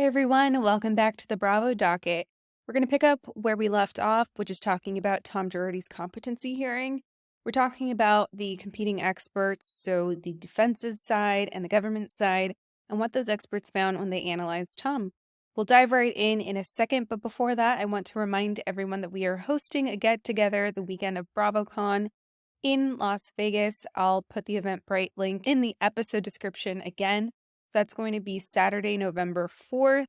Hey everyone, welcome back to the Bravo docket. We're going to pick up where we left off, which is talking about Tom Girardi's competency hearing. We're talking about the competing experts, so the defense's side and the government side, and what those experts found when they analyzed Tom. We'll dive right in a second, but before that, I want to remind everyone that we are hosting a get-together the weekend of BravoCon in Las Vegas. I'll put the Eventbrite link in the episode description again. That's going to be Saturday, November 4th.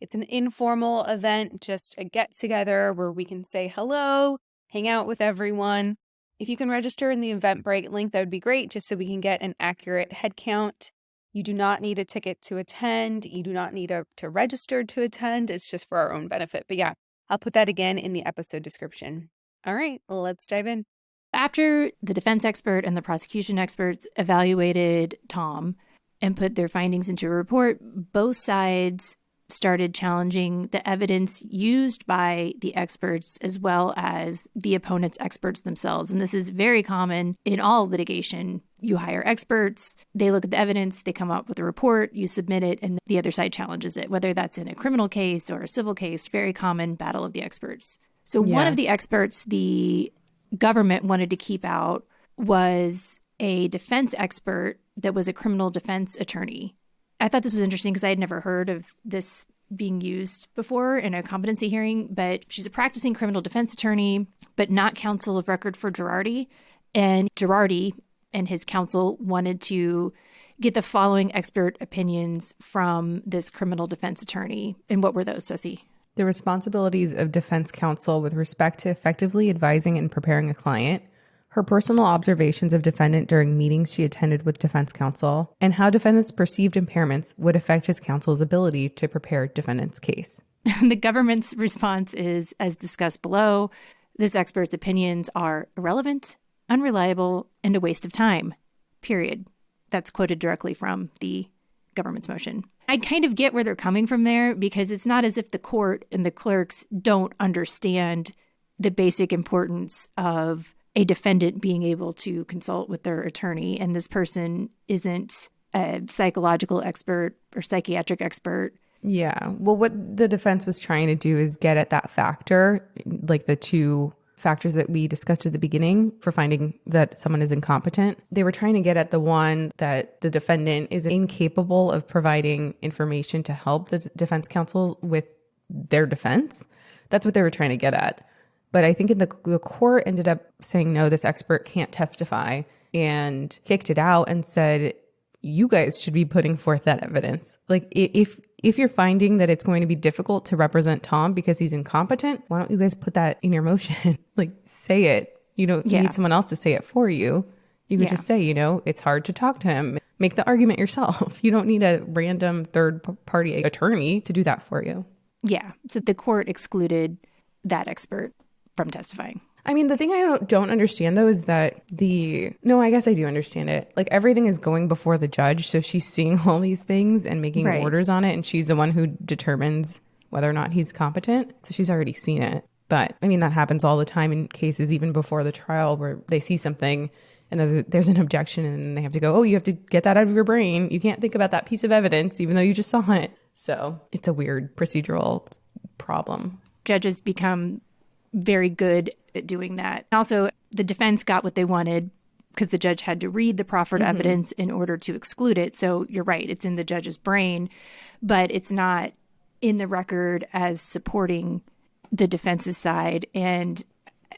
It's an informal event, just a get-together where we can say hello, hang out with everyone. If you can register in the Eventbrite link, that would be great, just so we can get an accurate head count. You do not need a ticket to attend. You do not need to register to attend. It's just for our own benefit. But yeah, I'll put that again in the episode description. All right, let's dive in. After the defense expert and the prosecution experts evaluated Tom and put their findings into a report, both sides started challenging the evidence used by the experts as well as the opponent's experts themselves. And this is very common in all litigation. You hire experts, they look at the evidence, they come up with a report, you submit it, and the other side challenges it, whether that's in a criminal case or a civil case. Very common battle of the experts. So one of the experts the government wanted to keep out was a defense expert that was a criminal defense attorney. I thought this was interesting because I had never heard of this being used before in a competency hearing, but she's a practicing criminal defense attorney, but not counsel of record for Girardi. And Girardi and his counsel wanted to get the following expert opinions from this criminal defense attorney. And what were those, Susie? The responsibilities of defense counsel with respect to effectively advising and preparing a client, her personal observations of defendant during meetings she attended with defense counsel, and how defendant's perceived impairments would affect his counsel's ability to prepare defendant's case. The government's response is, as discussed below, this expert's opinions are irrelevant, unreliable, and a waste of time, period. That's quoted directly from the government's motion. I kind of get where they're coming from there, because it's not as if the court and the clerks don't understand the basic importance of a defendant being able to consult with their attorney. And this person isn't a psychological expert or psychiatric expert. Yeah. Well, what the defense was trying to do is get at that factor, like the two factors that we discussed at the beginning for finding that someone is incompetent. They were trying to get at the one that the defendant is incapable of providing information to help the defense counsel with their defense. That's what they were trying to get at. But I think the court ended up saying, no, this expert can't testify, and kicked it out and said, you guys should be putting forth that evidence. Like, if you're finding that it's going to be difficult to represent Tom because he's incompetent, why don't you guys put that in your motion? Like, say it. You need someone else to say it for you. You can just say, it's hard to talk to him. Make the argument yourself. You don't need a random third-party attorney to do that for you. Yeah. So the court excluded that expert from testifying. I mean, the thing I don't understand, though, is that no, I guess I do understand it. Like, everything is going before the judge, so she's seeing all these things and making orders on it, and she's the one who determines whether or not he's competent. So she's already seen it. But, I mean, that happens all the time in cases, even before the trial, where they see something and there's an objection, and they have to go, oh, you have to get that out of your brain. You can't think about that piece of evidence, even though you just saw it. So it's a weird procedural problem. Judges become very good at doing that. Also, the defense got what they wanted because the judge had to read the proffered evidence in order to exclude it. So you're right, it's in the judge's brain, but it's not in the record as supporting the defense's side. And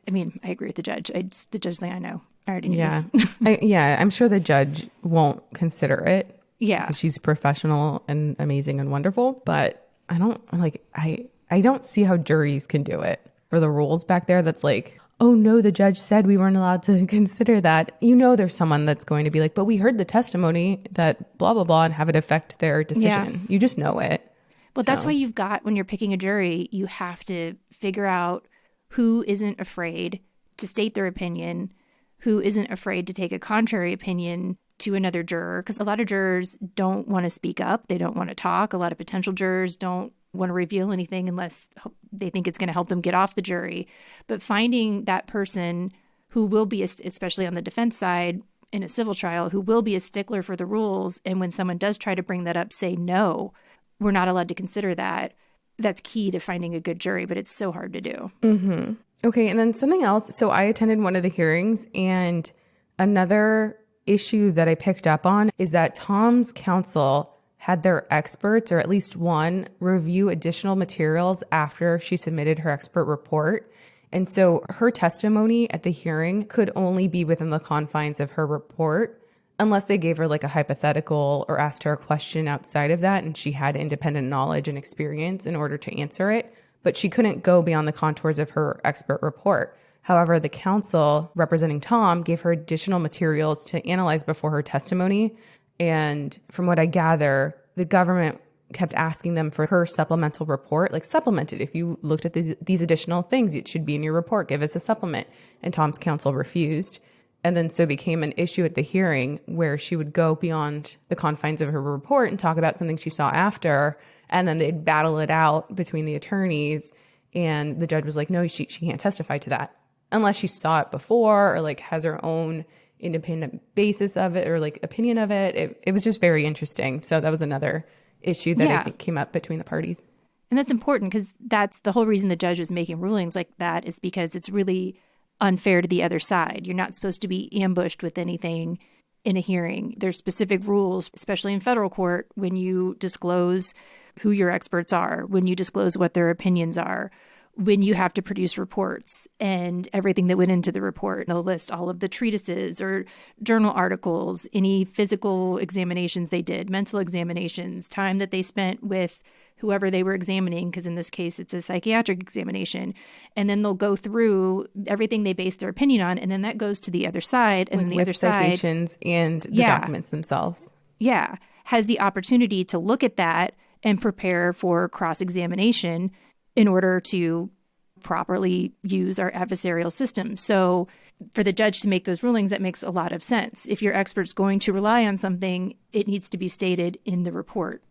I mean, I agree with the judge. The judge thing I know. I already knew this. I'm sure the judge won't consider it. Yeah. She's professional and amazing and wonderful, but I don't see how juries can do it. For the rules back there, that's like, oh no, the judge said we weren't allowed to consider that. There's someone that's going to be like, but we heard the testimony that blah, blah, blah, and have it affect their decision. Yeah. You just know it. Well, that's why when you're picking a jury, you have to figure out who isn't afraid to state their opinion, who isn't afraid to take a contrary opinion to another juror. Because a lot of jurors don't want to speak up. They don't want to talk. A lot of potential jurors don't want to reveal anything unless they think it's going to help them get off the jury. But finding that person who will be, especially on the defense side in a civil trial, who will be a stickler for the rules, and when someone does try to bring that up, say no, we're not allowed to consider that. That's key to finding a good jury, but it's so hard to do. Mm-hmm. Okay, and then something else. So I attended one of the hearings, and another issue that I picked up on is that Tom's counsel had their experts, or at least one, review additional materials after she submitted her expert report. And so her testimony at the hearing could only be within the confines of her report, unless they gave her like a hypothetical or asked her a question outside of that, and she had independent knowledge and experience in order to answer it. But she couldn't go beyond the contours of her expert report. However, the counsel representing Tom gave her additional materials to analyze before her testimony. And from what I gather, the government kept asking them for her supplemental report, like supplemented. If you looked at these additional things, it should be in your report. Give us a supplement. And Tom's counsel refused. And then so it became an issue at the hearing where she would go beyond the confines of her report and talk about something she saw after. And then they'd battle it out between the attorneys. And the judge was like, no, she can't testify to that unless she saw it before or like has her own independent basis of it or like opinion of it. It was just very interesting. So that was another issue that I think came up between the parties. And that's important because that's the whole reason the judge was making rulings like that, is because it's really unfair to the other side. You're not supposed to be ambushed with anything in a hearing. There's specific rules, especially in federal court, when you disclose who your experts are, when you disclose what their opinions are, when you have to produce reports and everything that went into the report. They'll list all of the treatises or journal articles, any physical examinations they did, mental examinations, time that they spent with whoever they were examining, because in this case, it's a psychiatric examination. And then they'll go through everything they base their opinion on, and then that goes to the other side. And like then the with other side, citations and the documents themselves. Yeah, has the opportunity to look at that and prepare for cross-examination in order to properly use our adversarial system. So for the judge to make those rulings, that makes a lot of sense. If your expert's going to rely on something, it needs to be stated in the report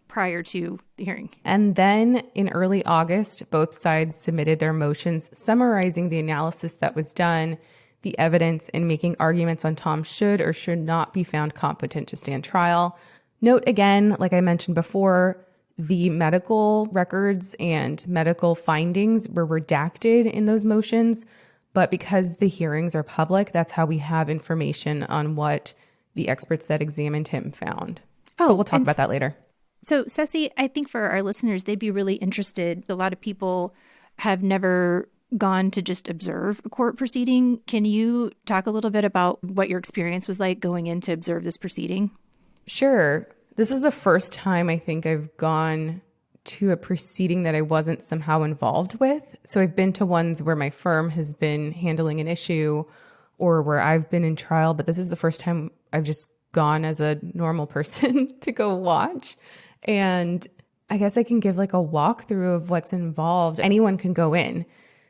prior to the hearing. And then in early August, both sides submitted their motions summarizing the analysis that was done, the evidence, and making arguments on Tom should or should not be found competent to stand trial. Note again, like I mentioned before, the medical records and medical findings were redacted in those motions, but because the hearings are public, that's how we have information on what the experts that examined him found. But we'll talk about that later. So, Ceci, I think for our listeners, they'd be really interested. A lot of people have never gone to just observe a court proceeding. Can you talk a little bit about what your experience was like going in to observe this proceeding? Sure. This is the first time I think I've gone to a proceeding that I wasn't somehow involved with. So I've been to ones where my firm has been handling an issue or where I've been in trial, but this is the first time I've just gone as a normal person to go watch. And I guess I can give like a walkthrough of what's involved. Anyone can go in.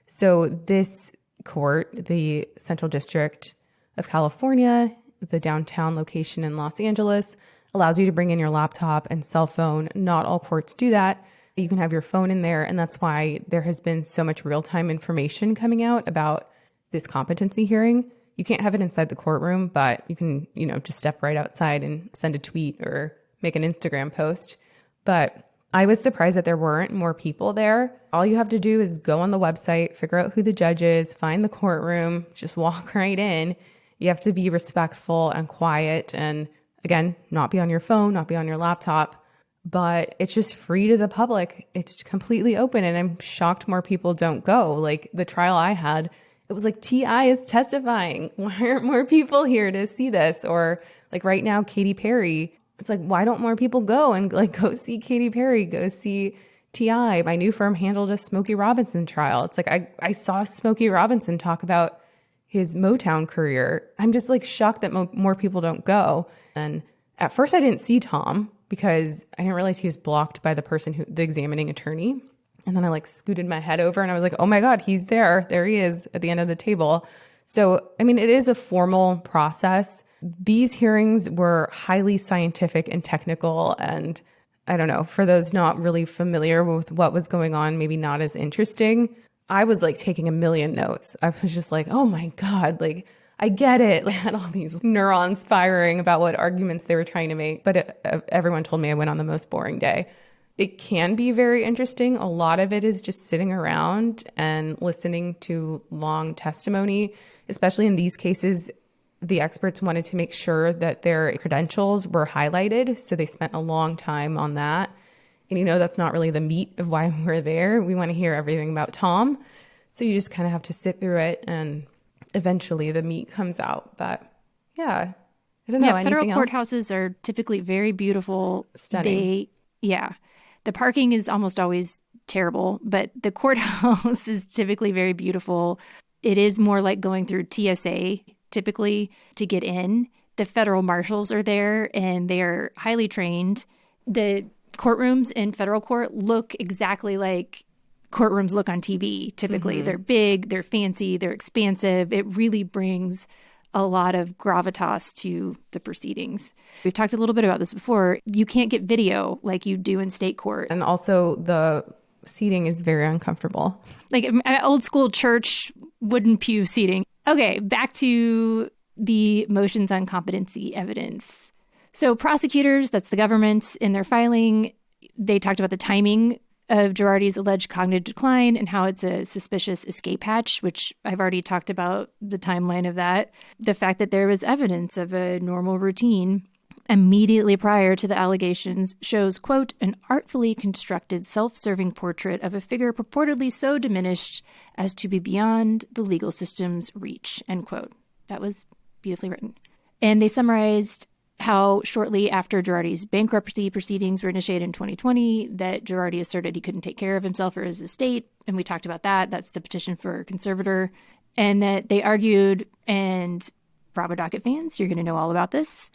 So this court, the Central District of California, the downtown location in Los Angeles, allows you to bring in your laptop and cell phone. Not all courts do that. You can have your phone in there, and that's why there has been so much real-time information coming out about this competency hearing. You can't have it inside the courtroom, but you can, just step right outside and send a tweet or make an Instagram post. But I was surprised that there weren't more people there. All you have to do is go on the website, figure out who the judge is, find the courtroom, just walk right in. You have to be respectful and quiet and, again, not be on your phone, not be on your laptop, but it's just free to the public. It's completely open, and I'm shocked more people don't go. Like the trial I had, it was like T.I. is testifying. Why aren't more people here to see this? Or like right now, Katy Perry. It's like, why don't more people go and like go see Katy Perry, go see T.I.? My new firm handled a Smokey Robinson trial. It's like I saw Smokey Robinson talk about his Motown career. I'm just like shocked that more people don't go. And at first I didn't see Tom because I didn't realize he was blocked by the examining attorney. And then I like scooted my head over and I was like, oh my God, he's there. There he is at the end of the table. So, I mean, it is a formal process. These hearings were highly scientific and technical. And I don't know, for those not really familiar with what was going on, maybe not as interesting. I was like taking a million notes. I was just like, oh my God, like I get it. I had all these neurons firing about what arguments they were trying to make. But everyone told me I went on the most boring day. It can be very interesting. A lot of it is just sitting around and listening to long testimony, especially in these cases. The experts wanted to make sure that their credentials were highlighted, so they spent a long time on that. And that's not really the meat of why we're there. We want to hear everything about Tom. So you just kind of have to sit through it, and eventually the meat comes out. But yeah, I don't know. Yeah, federal Anything else? courthouses are typically very beautiful. Stunning. The parking is almost always terrible, but the courthouse is typically very beautiful. It is more like going through TSA typically to get in. The federal marshals are there and they are highly trained. The courtrooms in federal court look exactly like courtrooms look on TV typically. They're big, they're fancy, they're expansive. It really brings a lot of gravitas to the proceedings. We've talked a little bit about this before. You can't get video like you do in state court. And also the seating is very uncomfortable. Like old school church wooden pew seating. Okay, back to the motions on competency evidence. So prosecutors, that's the government, in their filing, they talked about the timing of Girardi's alleged cognitive decline and how it's a suspicious escape hatch, which I've already talked about the timeline of that. The fact that there was evidence of a normal routine immediately prior to the allegations shows, quote, an artfully constructed self-serving portrait of a figure purportedly so diminished as to be beyond the legal system's reach, end quote. That was beautifully written. And they summarized how shortly after Girardi's bankruptcy proceedings were initiated in 2020, that Girardi asserted he couldn't take care of himself or his estate. And we talked about that. That's the petition for conservator. And that they argued, and Bravo Docket fans, you're going to know all about this.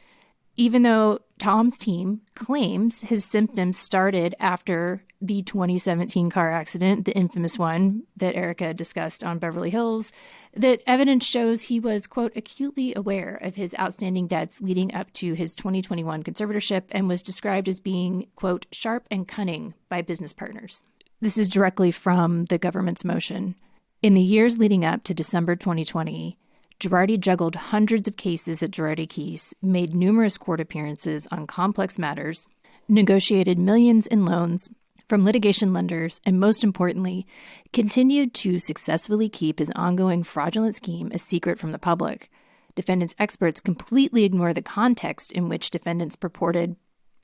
Even though Tom's team claims his symptoms started after the 2017 car accident, the infamous one that Erica discussed on Beverly Hills, that evidence shows he was, quote, acutely aware of his outstanding debts leading up to his 2021 conservatorship and was described as being, quote, sharp and cunning by business partners. This is directly from the government's motion. In the years leading up to December 2020, Girardi juggled hundreds of cases at Girardi Keese, made numerous court appearances on complex matters, negotiated millions in loans from litigation lenders, and most importantly, continued to successfully keep his ongoing fraudulent scheme a secret from the public. Defendants' experts completely ignore the context in which defendants' purported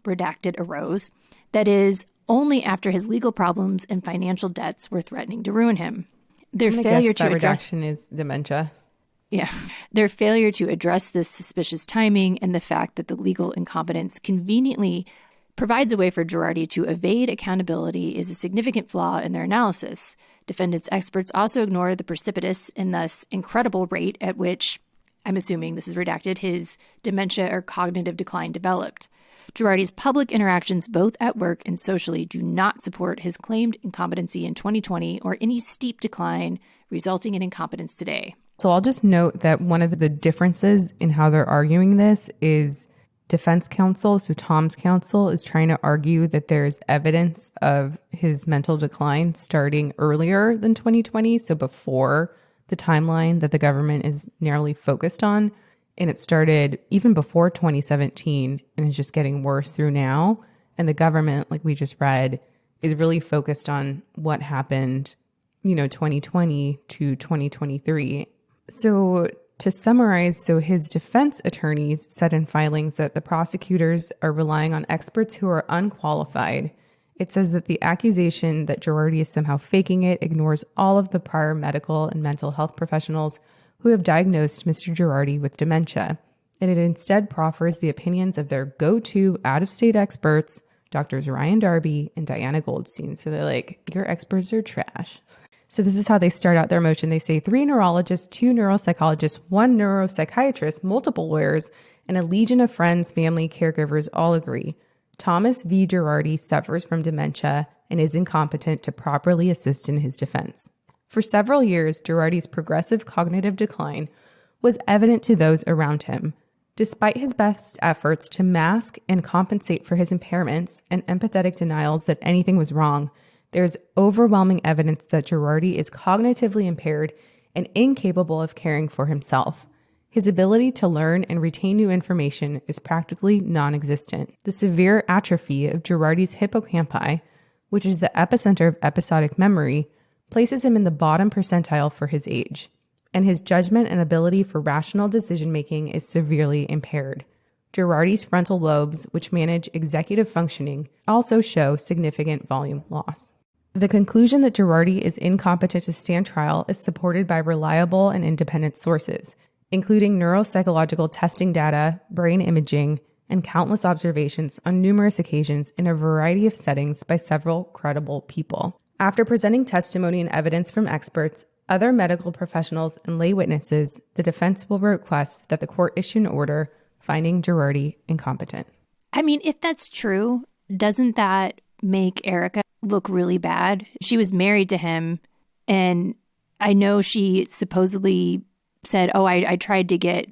redacted arose. That is, only after his legal problems and financial debts were threatening to ruin him. Their failure to redaction is dementia. Yeah. Their failure to address this suspicious timing and the fact that the legal incompetence conveniently provides a way for Girardi to evade accountability is a significant flaw in their analysis. Defendants' experts also ignore the precipitous and thus incredible rate at which, I'm assuming this is redacted, his dementia or cognitive decline developed. Girardi's public interactions, both at work and socially, do not support his claimed incompetency in 2020 or any steep decline resulting in incompetence today. So I'll just note that one of the differences in how they're arguing this is defense counsel, so Tom's counsel, is trying to argue that there's evidence of his mental decline starting earlier than 2020, so before the timeline that the government is narrowly focused on. And it started even before 2017 and is just getting worse through now. And the government, like we just read, is really focused on what happened, 2020 to 2023. So to summarize, his defense attorneys said in filings that the prosecutors are relying on experts who are unqualified. It says that the accusation that Girardi is somehow faking it ignores all of the prior medical and mental health professionals who have diagnosed Mr. Girardi with dementia, and it instead proffers the opinions of their go-to out-of-state experts, Drs. Ryan Darby and Diana Goldstein. So they're like, your experts are trash. So this is how they start out their motion. They say 3 neurologists, 2 neuropsychologists, 1 neuropsychiatrist, multiple lawyers, and a legion of friends, family, caregivers all agree. Thomas V. Girardi suffers from dementia and is incompetent to properly assist in his defense. For several years, Girardi's progressive cognitive decline was evident to those around him. Despite his best efforts to mask and compensate for his impairments and empathetic denials that anything was wrong, there's overwhelming evidence that Girardi is cognitively impaired and incapable of caring for himself. His ability to learn and retain new information is practically non-existent. The severe atrophy of Girardi's hippocampi, which is the epicenter of episodic memory, places him in the bottom percentile for his age, and his judgment and ability for rational decision-making is severely impaired. Girardi's frontal lobes, which manage executive functioning, also show significant volume loss. The conclusion that Girardi is incompetent to stand trial is supported by reliable and independent sources, including neuropsychological testing data, brain imaging, and countless observations on numerous occasions in a variety of settings by several credible people. After presenting testimony and evidence from experts, other medical professionals, and lay witnesses, the defense will request that the court issue an order finding Girardi incompetent. I mean, if that's true, doesn't that make Erica look really bad? She was married to him, and I know she supposedly said, oh, I tried to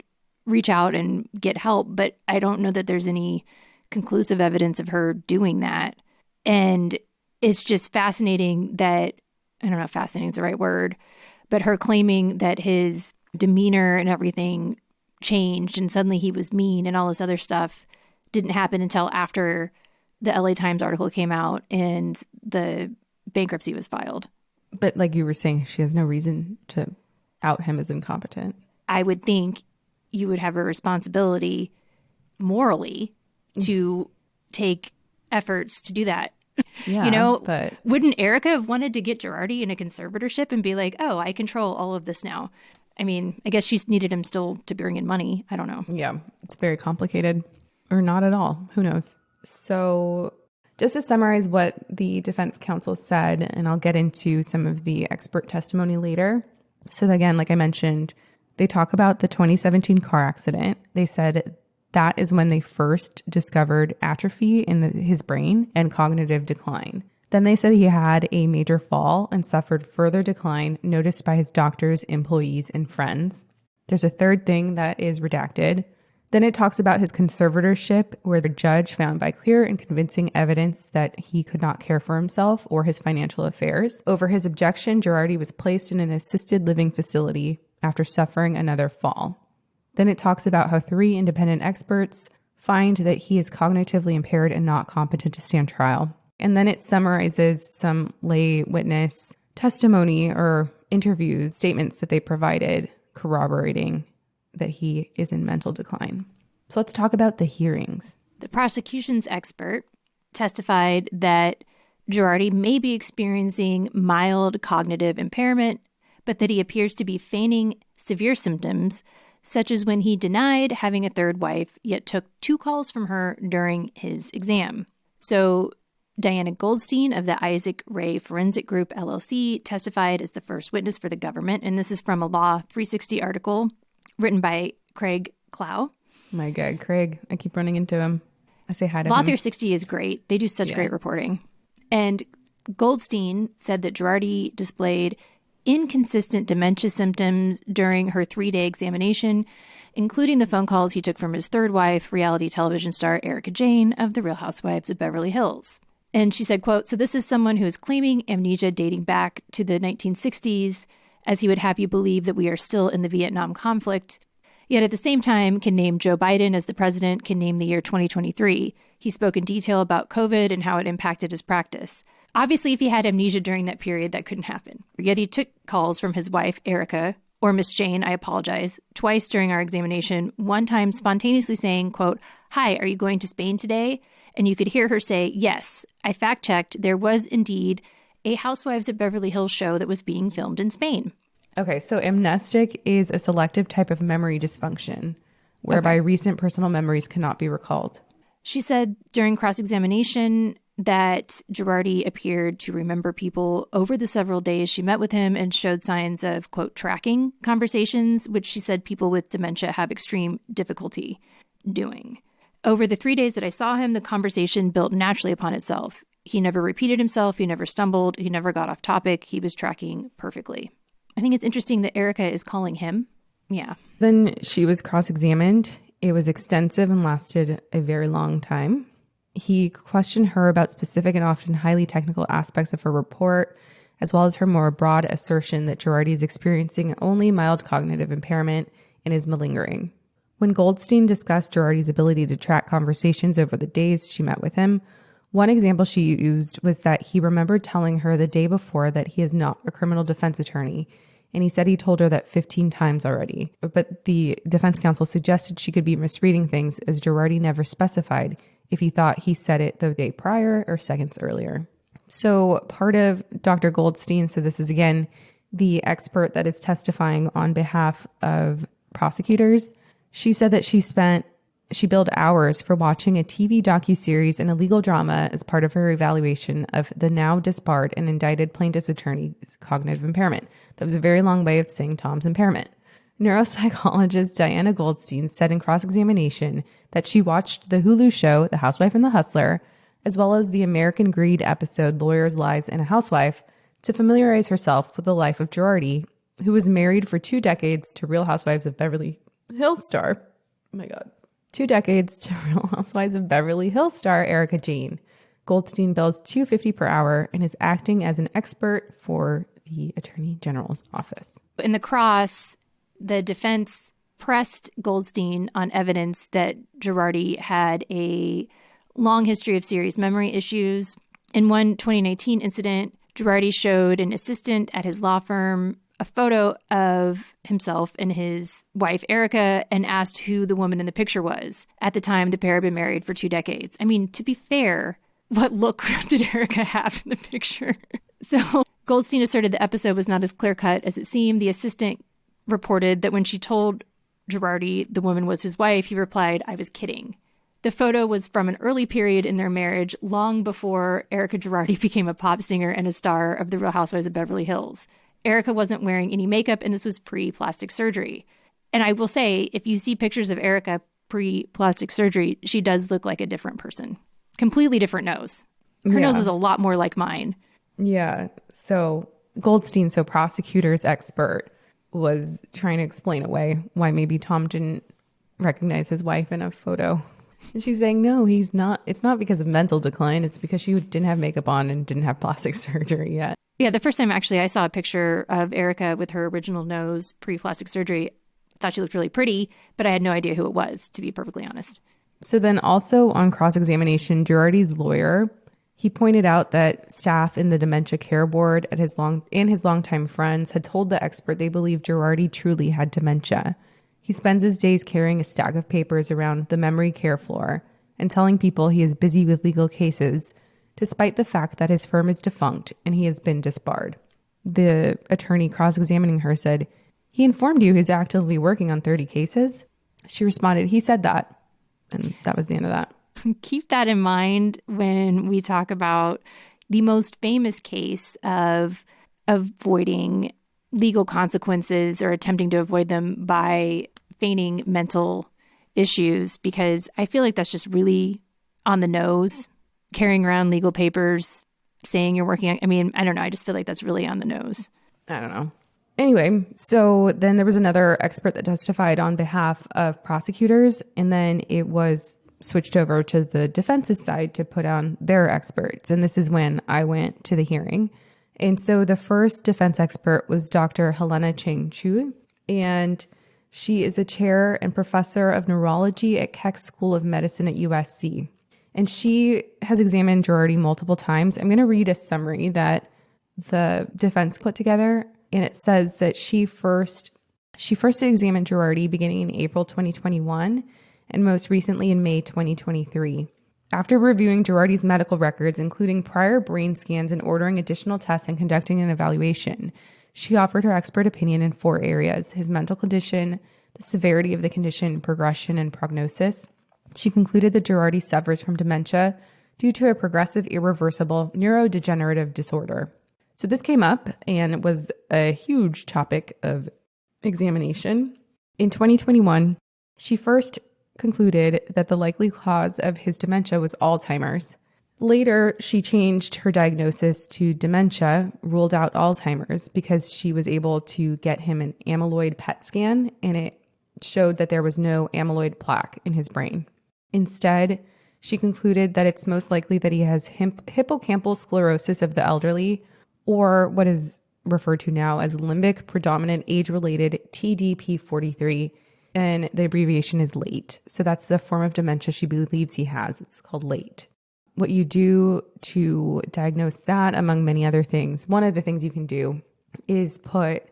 reach out and get help, but I don't know that there's any conclusive evidence of her doing that. And it's just fascinating that, I don't know if fascinating is the right word, but her claiming that his demeanor and everything changed and suddenly he was mean and all this other stuff didn't happen until after the LA Times article came out and the bankruptcy was filed. But like you were saying, she has no reason to out him as incompetent. I would think you would have a responsibility morally to take efforts to do that. Yeah, but wouldn't Erica have wanted to get Girardi in a conservatorship and be like, oh, I control all of this now? I mean, I guess she's needed him still to bring in money. I don't know. Yeah, it's very complicated, or not at all. Who knows? So just to summarize what the defense counsel said, and I'll get into some of the expert testimony later. So again, like I mentioned, they talk about the 2017 car accident. They said that is when they first discovered atrophy in his brain and cognitive decline. Then they said he had a major fall and suffered further decline noticed by his doctors, employees, and friends. There's a third thing that is redacted. Then it talks about his conservatorship, where the judge found by clear and convincing evidence that he could not care for himself or his financial affairs. Over his objection, Girardi was placed in an assisted living facility after suffering another fall. Then it talks about how 3 independent experts find that he is cognitively impaired and not competent to stand trial. And then it summarizes some lay witness testimony or interviews, statements that they provided corroborating that he is in mental decline. So let's talk about the hearings. The prosecution's expert testified that Girardi may be experiencing mild cognitive impairment, but that he appears to be feigning severe symptoms, such as when he denied having a third wife, yet took 2 calls from her during his exam. So Diana Goldstein of the Isaac Ray Forensic Group, LLC, testified as the first witness for the government. And this is from a Law 360 article written by Craig Clow. My God, Craig. I keep running into him. I say hi to him. Law 360 is great. They do such great reporting. And Goldstein said that Girardi displayed inconsistent dementia symptoms during her 3-day examination, including the phone calls he took from his third wife, reality television star Erica Jane of The Real Housewives of Beverly Hills. And she said, quote, so this is someone who is claiming amnesia dating back to the 1960s, as he would have you believe that we are still in the Vietnam conflict, yet at the same time can name Joe Biden as the president, can name the year 2023. He spoke in detail about COVID and how it impacted his practice. Obviously, if he had amnesia during that period, that couldn't happen. Yet he took calls from his wife, Erica, or Miss Jane, I apologize, twice during our examination, one time spontaneously saying, quote, hi, are you going to Spain today? And you could hear her say, yes, I fact-checked. There was indeed a Housewives of Beverly Hills show that was being filmed in Spain. Okay, so amnestic is a selective type of memory dysfunction whereby recent personal memories cannot be recalled. She said during cross-examination that Girardi appeared to remember people over the several days she met with him and showed signs of, quote, tracking conversations, which she said people with dementia have extreme difficulty doing. Over the 3 days that I saw him, the conversation built naturally upon itself. He never repeated himself. He never stumbled. He never got off topic. He was tracking perfectly. I think it's interesting that Erica is calling him. Yeah. Then she was cross-examined. It was extensive and lasted a very long time. He questioned her about specific and often highly technical aspects of her report, as well as her more broad assertion that Girardi is experiencing only mild cognitive impairment and his malingering. When Goldstein discussed Girardi's ability to track conversations over the days she met with him, one example she used was that he remembered telling her the day before that he is not a criminal defense attorney, and he said he told her that 15 times already. But the defense counsel suggested she could be misreading things, as Girardi never specified if he thought he said it the day prior or seconds earlier. So part of Dr. Goldstein, so this is again the expert that is testifying on behalf of prosecutors, she said that she billed hours for watching a TV docuseries and a legal drama as part of her evaluation of the now disbarred and indicted plaintiff's attorney's cognitive impairment. That was a very long way of saying Tom's impairment. Neuropsychologist Diana Goldstein said in cross-examination that she watched the Hulu show The Housewife and the Hustler, as well as the American Greed episode Lawyers, Lies, and a Housewife, to familiarize herself with the life of Girardi, who was married for 2 decades to Real Housewives of Beverly Hills star. Oh my God. 2 decades to Real Housewives of Beverly Hills star Erica Jane. Goldstein bills $250 per hour and is acting as an expert for the Attorney General's office. In the cross, the defense pressed Goldstein on evidence that Girardi had a long history of serious memory issues. In one 2019 incident, Girardi showed an assistant at his law firm a photo of himself and his wife, Erica, and asked who the woman in the picture was. At the time, the pair had been married for 2 decades. I mean, to be fair, what look did Erica have in the picture? So Goldstein asserted the episode was not as clear-cut as it seemed. The assistant reported that when she told Girardi the woman was his wife, he replied, "I was kidding." The photo was from an early period in their marriage, long before Erica Girardi became a pop singer and a star of The Real Housewives of Beverly Hills. Erica wasn't wearing any makeup, and this was pre-plastic surgery. And I will say, if you see pictures of Erica pre-plastic surgery, she does look like a different person. Completely different nose. Her nose is a lot more like mine. Yeah. So Goldstein, so prosecutor's expert, was trying to explain away why maybe Tom didn't recognize his wife in a photo. And she's saying, no, he's not. It's not because of mental decline. It's because she didn't have makeup on and didn't have plastic surgery yet. Yeah, the first time actually I saw a picture of Erica with her original nose pre-plastic surgery, I thought she looked really pretty, but I had no idea who it was, to be perfectly honest. So then also on cross-examination, Girardi's lawyer, he pointed out that staff in the dementia care board and his longtime friends had told the expert they believed Girardi truly had dementia. He spends his days carrying a stack of papers around the memory care floor and telling people he is busy with legal cases, despite the fact that his firm is defunct and he has been disbarred. The attorney cross-examining her said, "He informed you he's actively working on 30 cases?" She responded, "He said that." And that was the end of that. Keep that in mind when we talk about the most famous case of avoiding legal consequences or attempting to avoid them by feigning mental issues, because I feel like that's just really on the nose. Carrying around legal papers, saying you're working on, I don't know. I just feel like that's really on the nose. I don't know. Anyway, so then there was another expert that testified on behalf of prosecutors, and then it was switched over to the defense's side to put on their experts. And this is when I went to the hearing. And so the first defense expert was Dr. Helena Cheng Chu, and she is a chair and professor of neurology at Keck School of Medicine at USC. And she has examined Girardi multiple times. I'm going to read a summary that the defense put together. And it says that she first examined Girardi beginning in April 2021 and most recently in May 2023. After reviewing Girardi's medical records, including prior brain scans and ordering additional tests and conducting an evaluation, she offered her expert opinion in 4 areas: his mental condition, the severity of the condition, progression, and prognosis. She concluded that Girardi suffers from dementia due to a progressive, irreversible neurodegenerative disorder. So this came up and was a huge topic of examination. In 2021, she first concluded that the likely cause of his dementia was Alzheimer's. Later, she changed her diagnosis to dementia, ruled out Alzheimer's, because she was able to get him an amyloid PET scan, and it showed that there was no amyloid plaque in his brain. Instead, she concluded that it's most likely that he has hippocampal sclerosis of the elderly, or what is referred to now as limbic predominant age-related TDP-43, and the abbreviation is late. So that's the form of dementia she believes he has. It's called late. What you do to diagnose that, among many other things, one of the things you can do is put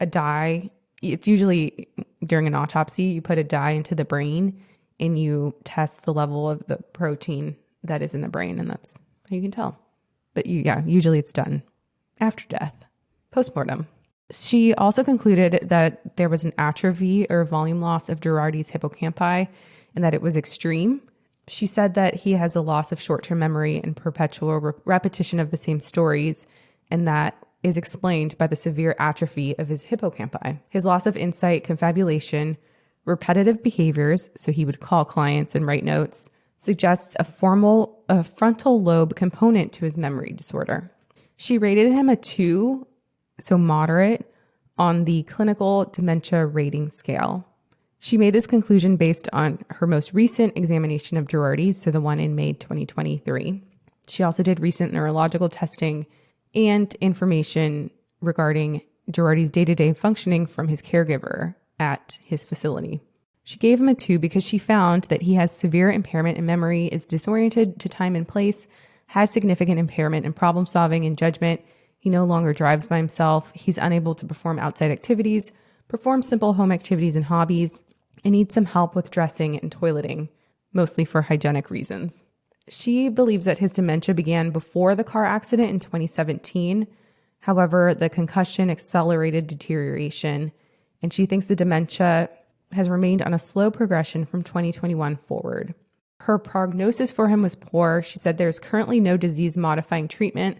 a dye. It's usually during an autopsy, you put a dye into the brain and you test the level of the protein that is in the brain, and that's how you can tell. But usually it's done after death, postmortem. She also concluded that there was an atrophy or volume loss of Girardi's hippocampi and that it was extreme. She said that he has a loss of short-term memory and perpetual repetition of the same stories, and that is explained by the severe atrophy of his hippocampi. His loss of insight, confabulation, repetitive behaviors, so he would call clients and write notes, suggests a frontal lobe component to his memory disorder. She rated him a 2, so moderate, on the clinical dementia rating scale. She made this conclusion based on her most recent examination of Girardi's, so the one in May 2023. She also did recent neurological testing and information regarding Girardi's day-to-day functioning from his caregiver at his facility. She gave him a 2 because she found that he has severe impairment in memory, is disoriented to time and place, has significant impairment in problem solving and judgment. He no longer drives by himself. He's unable to perform outside activities, perform simple home activities and hobbies, and needs some help with dressing and toileting, mostly for hygienic reasons. She believes that his dementia began before the car accident in 2017. However, the concussion accelerated deterioration, and she thinks the dementia has remained on a slow progression from 2021 forward. Her prognosis for him was poor. She said there's currently no disease-modifying treatment.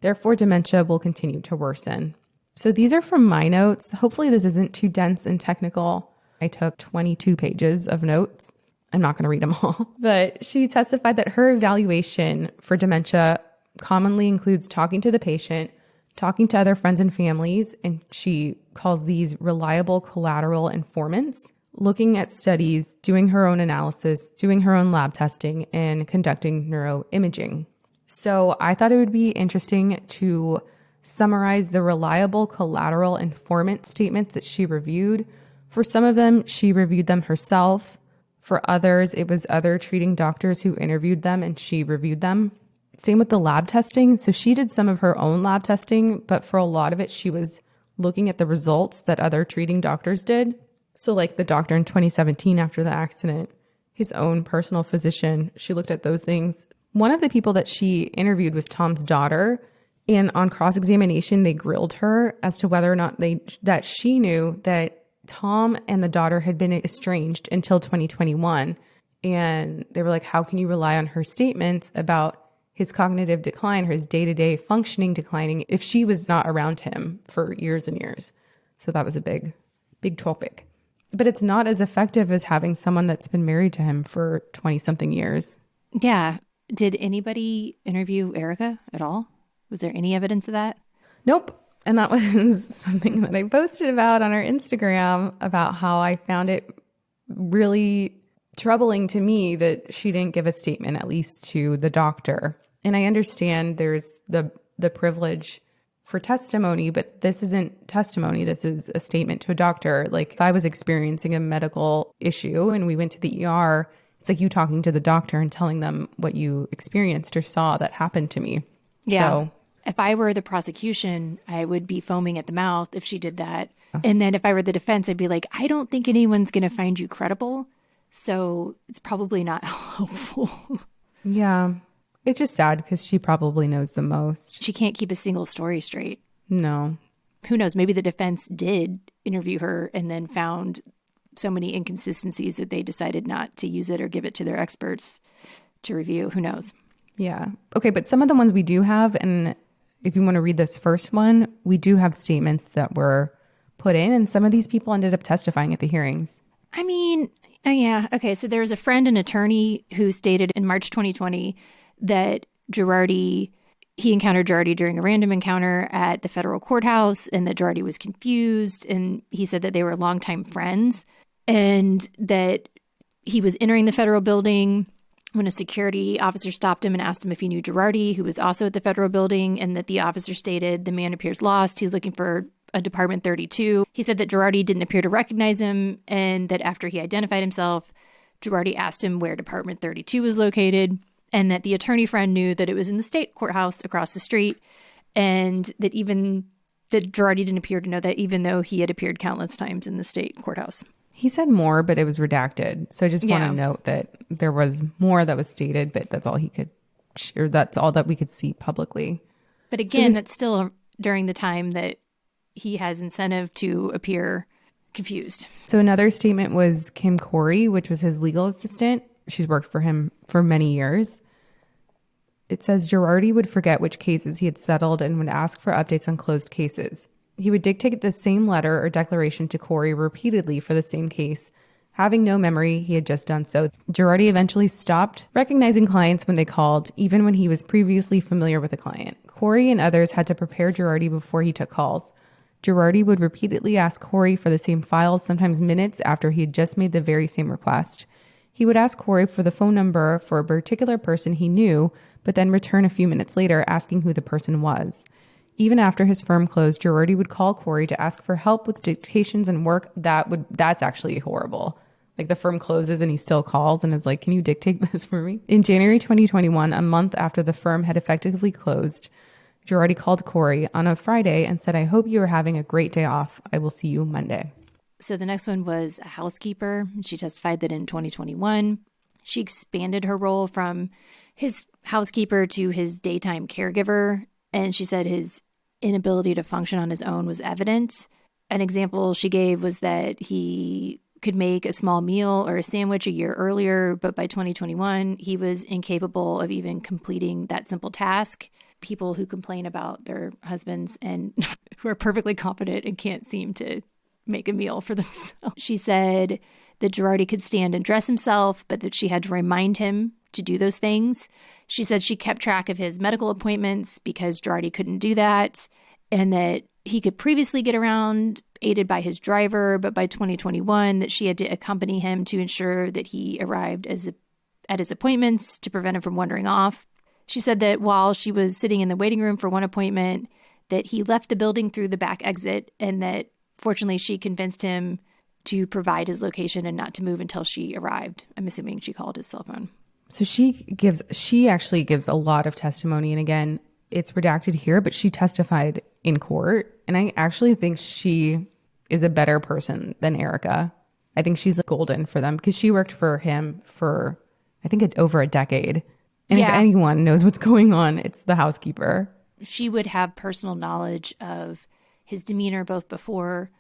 Therefore, dementia will continue to worsen. So these are from my notes. Hopefully this isn't too dense and technical. I took 22 pages of notes. I'm not going to read them all. But she testified that her evaluation for dementia commonly includes talking to the patient, talking to other friends and families, and she calls these reliable collateral informants, looking at studies, doing her own analysis, doing her own lab testing, and conducting neuroimaging. So I thought it would be interesting to summarize the reliable collateral informant statements that she reviewed. For some of them, she reviewed them herself. For others, it was other treating doctors who interviewed them and she reviewed them. Same with the lab testing. So she did some of her own lab testing, but for a lot of it, she was looking at the results that other treating doctors did. So like the doctor in 2017 after the accident, his own personal physician, she looked at those things. One of the people that she interviewed was Tom's daughter. And on cross-examination, they grilled her as to whether or not that she knew that Tom and the daughter had been estranged until 2021. And they were like, how can you rely on her statements about his cognitive decline, his day-to-day functioning declining, if she was not around him for years and years? So that was a big topic. But it's not as effective as having someone that's been married to him for 20-something years. Yeah. Did anybody interview Erica at all? Was there any evidence of that? Nope. And that was something that I posted about on our Instagram about how I found it really troubling to me that she didn't give a statement, at least to the doctor. And I understand there's the privilege for testimony, but this isn't testimony. This is a statement to a doctor. Like if I was experiencing a medical issue and we went to the ER, it's like you talking to the doctor and telling them what you experienced or saw that happened to me. Yeah. So, if I were the prosecution, I would be foaming at the mouth if she did that. And then if I were the defense, I'd be like, I don't think anyone's going to find you credible. So it's probably not helpful. yeah. It's just sad because she probably knows the most. She can't keep a single story straight. No. Who knows? Maybe the defense did interview her and then found so many inconsistencies that they decided not to use it or give it to their experts to review. Who knows? Yeah. Okay. But some of the ones we do have, and if you want to read this first one, we do have statements that were put in, and some of these people ended up testifying at the hearings. I mean, yeah. Okay. So there was a friend, an attorney, who stated in March 2020 that he encountered Girardi during a random encounter at the federal courthouse and that Girardi was confused. And he said that they were longtime friends and that he was entering the federal building when a security officer stopped him and asked him if he knew Girardi, who was also at the federal building, and that the officer stated, the man appears lost. He's looking for a Department 32. He said that Girardi didn't appear to recognize him, and that after he identified himself, Girardi asked him where Department 32 was located, and that the attorney friend knew that it was in the state courthouse across the street, and that Girardi didn't appear to know that, even though he had appeared countless times in the state courthouse. He said more, but it was redacted. So I just want to note that there was more that was stated, but that's all he could share. That's all that we could see publicly. But again, that's still during the time that he has incentive to appear confused. So another statement was Kim Corey, which was his legal assistant. She's worked for him for many years. It says Girardi would forget which cases he had settled and would ask for updates on closed cases. He would dictate the same letter or declaration to Corey repeatedly for the same case. Having no memory, he had just done so. Girardi eventually stopped recognizing clients when they called, even when he was previously familiar with a client. Corey and others had to prepare Girardi before he took calls. Girardi would repeatedly ask Corey for the same files, sometimes minutes after he had just made the very same request. He would ask Corey for the phone number for a particular person he knew, but then return a few minutes later asking who the person was. Even after his firm closed, Girardi would call Corey to ask for help with dictations and work. That's actually horrible. Like, the firm closes and he still calls and is like, can you dictate this for me? In January 2021, a month after the firm had effectively closed, Girardi called Corey on a Friday and said, I hope you are having a great day off. I will see you Monday. So the next one was a housekeeper. She testified that in 2021, she expanded her role from his housekeeper to his daytime caregiver. And she said his inability to function on his own was evident. An example she gave was that he could make a small meal or a sandwich a year earlier, but by 2021, he was incapable of even completing that simple task. People who complain about their husbands and who are perfectly competent and can't seem to make a meal for themselves. She said that Girardi could stand and dress himself, but that she had to remind him to do those things. She said she kept track of his medical appointments because Girardi couldn't do that, and that he could previously get around aided by his driver, but by 2021 that she had to accompany him to ensure that he arrived at his appointments to prevent him from wandering off. She said that while she was sitting in the waiting room for one appointment, that he left the building through the back exit, and that fortunately she convinced him to provide his location and not to move until she arrived. I'm assuming she called his cell phone. So she actually gives a lot of testimony. And again, it's redacted here, but she testified in court. And I actually think she is a better person than Erica. I think she's golden for them because she worked for him for, I think, over a decade. And if anyone knows what's going on, it's the housekeeper. She would have personal knowledge of his demeanor both before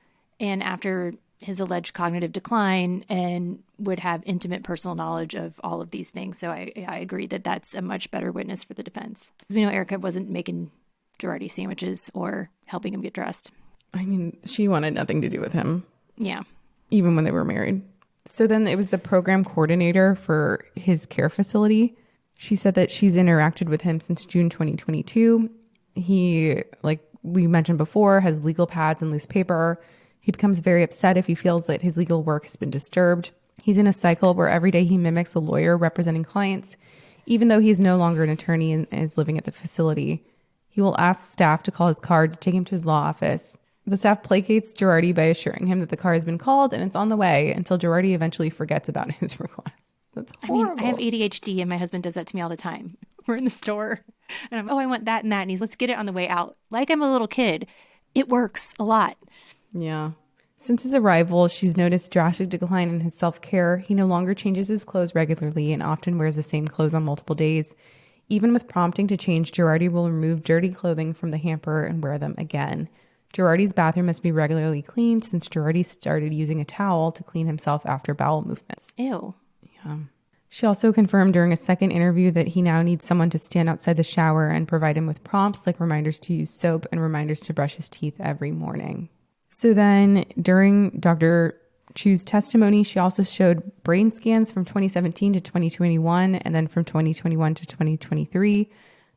and after his alleged cognitive decline, and would have intimate personal knowledge of all of these things. So I agree that that's a much better witness for the defense. We know Erica wasn't making Girardi sandwiches or helping him get dressed. I mean, she wanted nothing to do with him. Yeah. Even when they were married. So then it was the program coordinator for his care facility. She said that she's interacted with him since June 2022. He, like we mentioned before, has legal pads and loose paper. He becomes very upset if he feels that his legal work has been disturbed. He's in a cycle where every day he mimics a lawyer representing clients, even though he's no longer an attorney and is living at the facility. He will ask staff to call his car to take him to his law office. The staff placates Girardi by assuring him that the car has been called and it's on the way until Girardi eventually forgets about his request. That's horrible. I have ADHD and my husband does that to me all the time. We're in the store and I want that and that. And he's, let's get it on the way out. Like I'm a little kid. It works a lot. Yeah. Since his arrival, she's noticed drastic decline in his self-care. He no longer changes his clothes regularly and often wears the same clothes on multiple days. Even with prompting to change, Girardi will remove dirty clothing from the hamper and wear them again. Girardi's bathroom must be regularly cleaned since Girardi started using a towel to clean himself after bowel movements. Ew. Yeah. She also confirmed during a second interview that he now needs someone to stand outside the shower and provide him with prompts like reminders to use soap and reminders to brush his teeth every morning. So then during Dr. Chu's testimony, she also showed brain scans from 2017 to 2021 and then from 2021 to 2023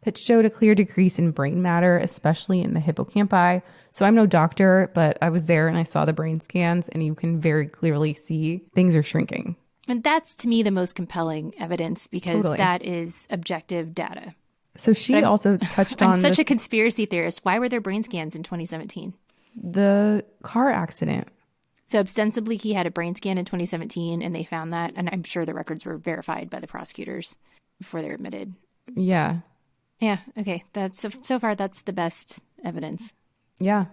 that showed a clear decrease in brain matter, especially in the hippocampi. So I'm no doctor, but I was there and I saw the brain scans and you can very clearly see things are shrinking. And that's, to me, the most compelling evidence because that is objective data. So she also touched on I'm such a conspiracy theorist. Why were there brain scans in 2017? the car accident. So ostensibly he had a brain scan in 2017 and they found that. And I'm sure the records were verified by the prosecutors before they were admitted. Yeah. Yeah. Okay. That's so far, that's the best evidence. Yeah.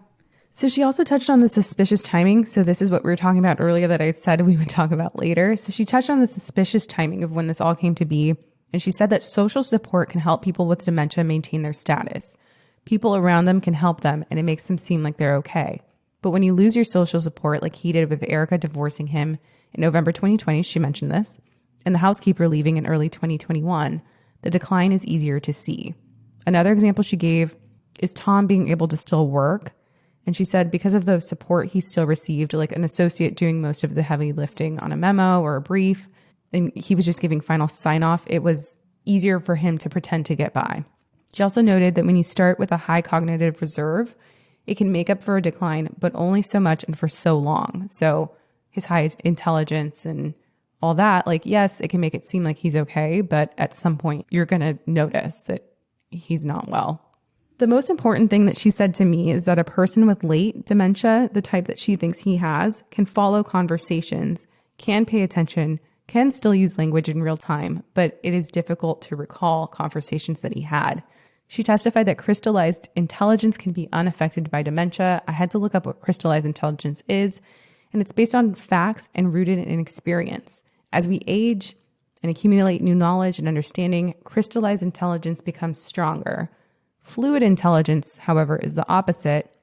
So she also touched on the suspicious timing. So this is what we were talking about earlier that I said we would talk about later. So she touched on the suspicious timing of when this all came to be. And she said that social support can help people with dementia maintain their status. People around them can help them and it makes them seem like they're okay. But when you lose your social support, like he did with Erica divorcing him in November 2020, she mentioned this, and the housekeeper leaving in early 2021, the decline is easier to see. Another example she gave is Tom being able to still work. And she said because of the support he still received, like an associate doing most of the heavy lifting on a memo or a brief, and he was just giving final sign off, it was easier for him to pretend to get by. She also noted that when you start with a high cognitive reserve, it can make up for a decline, but only so much and for so long. So his high intelligence and all that, like, yes, it can make it seem like he's okay, but at some point you're going to notice that he's not well. The most important thing that she said to me is that a person with late dementia, the type that she thinks he has, can follow conversations, can pay attention, can still use language in real time, but it is difficult to recall conversations that he had. She testified that crystallized intelligence can be unaffected by dementia. I had to look up what crystallized intelligence is, and it's based on facts and rooted in experience. As we age and accumulate new knowledge and understanding, crystallized intelligence becomes stronger. Fluid intelligence, however, is the opposite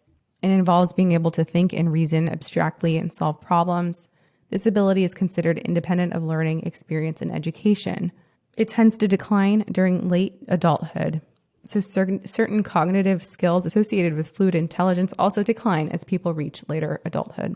and involves being able to think and reason abstractly and solve problems. This ability is considered independent of learning, experience, and education. It tends to decline during late adulthood. So certain cognitive skills associated with fluid intelligence also decline as people reach later adulthood.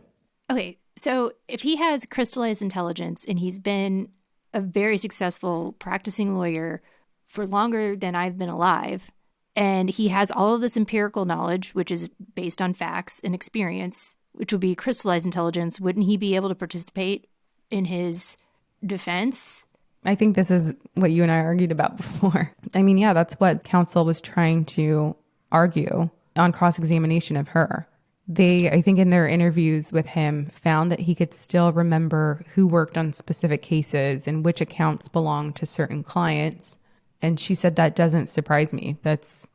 Okay, so if he has crystallized intelligence and he's been a very successful practicing lawyer for longer than I've been alive, and he has all of this empirical knowledge, which is based on facts and experience, which would be crystallized intelligence, wouldn't he be able to participate in his defense? I think this is what you and I argued about before. I mean, yeah, that's what counsel was trying to argue on cross-examination of her. They, I think in their interviews with him, found that he could still remember who worked on specific cases and which accounts belonged to certain clients. And she said that doesn't surprise me. That's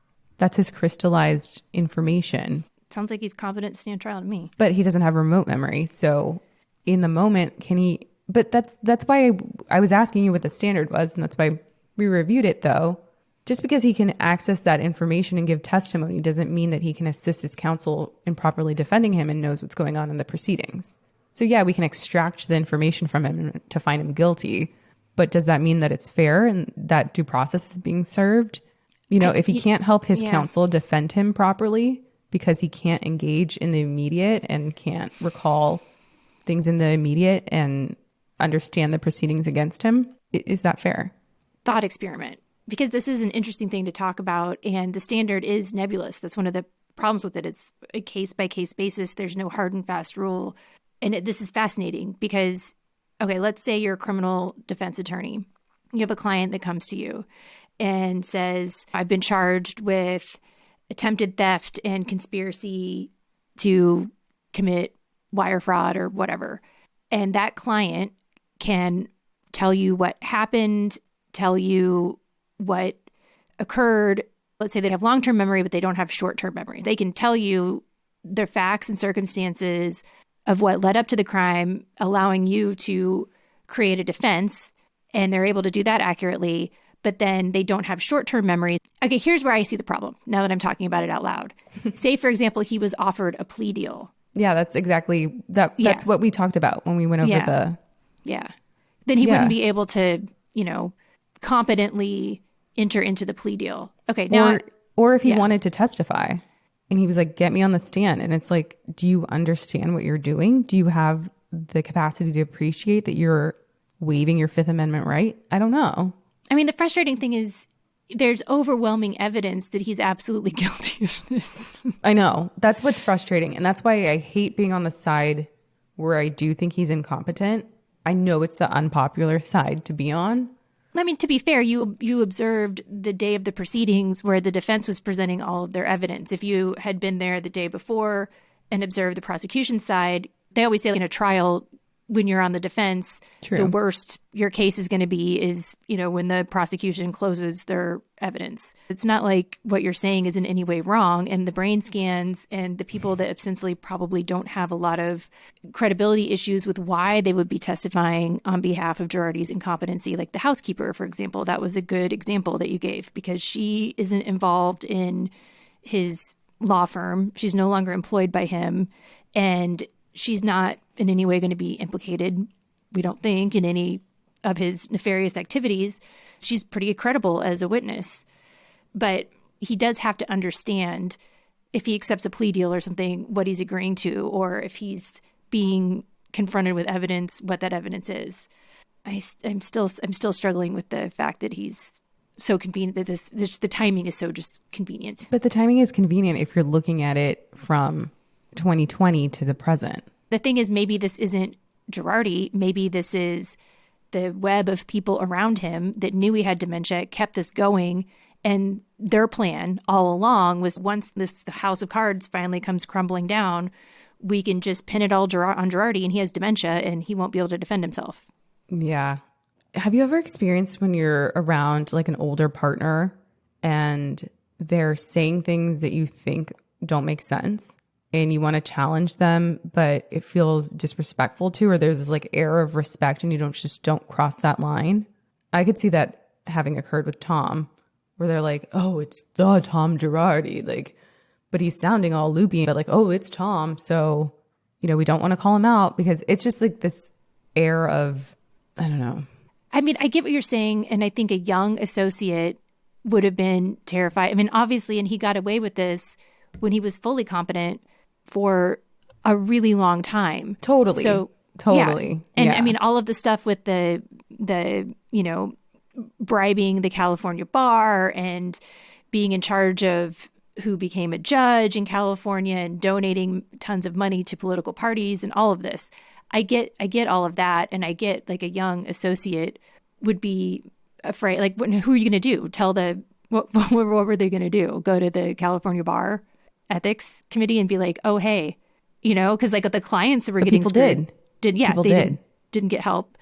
his crystallized information. Sounds like he's competent to stand trial to me. But he doesn't have remote memory. So in the moment, can he... But that's why I was asking you what the standard was, and that's why we reviewed it, though. Just because he can access that information and give testimony doesn't mean that he can assist his counsel in properly defending him and knows what's going on in the proceedings. So yeah, we can extract the information from him to find him guilty, but does that mean that it's fair and that due process is being served? You know, if he can't help his counsel defend him properly because he can't engage in the immediate and can't recall things in the immediate and understand the proceedings against him, is that fair? Thought experiment. Because this is an interesting thing to talk about, and the standard is nebulous. That's one of the problems with it. It's a case-by-case basis. There's no hard and fast rule. And this is fascinating because, okay, let's say you're a criminal defense attorney. You have a client that comes to you and says, I've been charged with attempted theft and conspiracy to commit wire fraud or whatever. And that client can tell you what happened, tell you what occurred. Let's say they have long-term memory, but they don't have short-term memory. They can tell you the facts and circumstances of what led up to the crime, allowing you to create a defense, and they're able to do that accurately, but then they don't have short-term memory. Okay, here's where I see the problem, now that I'm talking about it out loud. Say, for example, he was offered a plea deal. Yeah, that's exactly that. That's what we talked about when we went over the... Yeah. Then he wouldn't be able to, competently enter into the plea deal. Okay, now... Or if he wanted to testify and he was like, get me on the stand. And it's like, do you understand what you're doing? Do you have the capacity to appreciate that you're waiving your Fifth Amendment right? I don't know. I mean, the frustrating thing is there's overwhelming evidence that he's absolutely guilty of this. I know. That's what's frustrating. And that's why I hate being on the side where I do think he's incompetent. I know it's the unpopular side to be on. I mean, to be fair, you observed the day of the proceedings where the defense was presenting all of their evidence. If you had been there the day before and observe the prosecution side, they always say in a trial, when you're on the defense, True. the worst your case is going to be is, when the prosecution closes their evidence. It's not like what you're saying is in any way wrong. And the brain scans and the people that ostensibly probably don't have a lot of credibility issues with why they would be testifying on behalf of Girardi's incompetency, like the housekeeper, for example. That was a good example that you gave, because she isn't involved in his law firm. She's no longer employed by him. And she's not in any way going to be implicated, we don't think, in any of his nefarious activities. She's pretty credible as a witness. But he does have to understand, if he accepts a plea deal or something, what he's agreeing to, or if he's being confronted with evidence, what that evidence is. I'm still struggling with the fact that he's so convenient, that the timing is so just convenient. But the timing is convenient if you're looking at it from 2020 to the present. The thing is, maybe this isn't Girardi. Maybe this is the web of people around him that knew he had dementia, kept this going. And their plan all along was, once the house of cards finally comes crumbling down, we can just pin it all on Girardi, and he has dementia and he won't be able to defend himself. Yeah. Have you ever experienced when you're around like an older partner and they're saying things that you think don't make sense, and you want to challenge them, but it feels disrespectful to, or there's this like air of respect and you don't cross that line? I could see that having occurred with Tom, where they're like, oh, it's the Tom Girardi, like, but he's sounding all loopy, but like, oh, it's Tom. So, we don't want to call him out, because it's just like this air of, I don't know. I mean, I get what you're saying. And I think a young associate would have been terrified. I mean, obviously, and he got away with this when he was fully competent for a really long time. Totally. So totally. Yeah. And yeah. I mean, all of the stuff with the bribing the California bar and being in charge of who became a judge in California and donating tons of money to political parties and all of this. I get all of that. And I get, like, a young associate would be afraid. Like, who are you going to do? What were they going to do? Go to the California bar ethics committee and be like, oh, hey, because like the clients that were getting screwed didn't get help.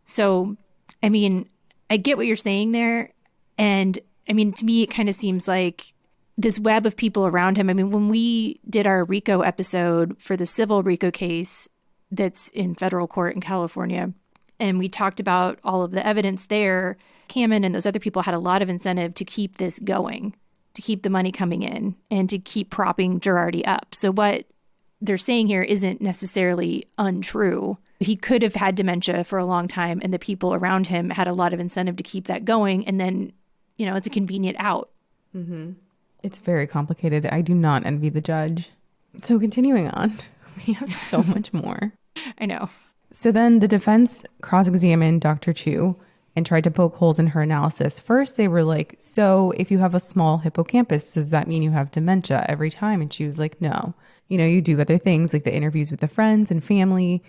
So, I mean, I get what you're saying there. And I mean, to me, it kind of seems like this web of people around him. I mean, when we did our RICO episode for the civil RICO case that's in federal court in California, and we talked about all of the evidence there, Cameron and those other people had a lot of incentive to keep this going, to keep the money coming in, and to keep propping Girardi up. So what they're saying here isn't necessarily untrue. He could have had dementia for a long time, and the people around him had a lot of incentive to keep that going. And then, it's a convenient out. Mm-hmm. It's very complicated. I do not envy the judge. So continuing on, we have so much more. I know. So then the defense cross-examined Dr. Chu and tried to poke holes in her analysis. First, they were like, so if you have a small hippocampus, does that mean you have dementia every time? And she was like, no. You do other things like the interviews with the friends and family.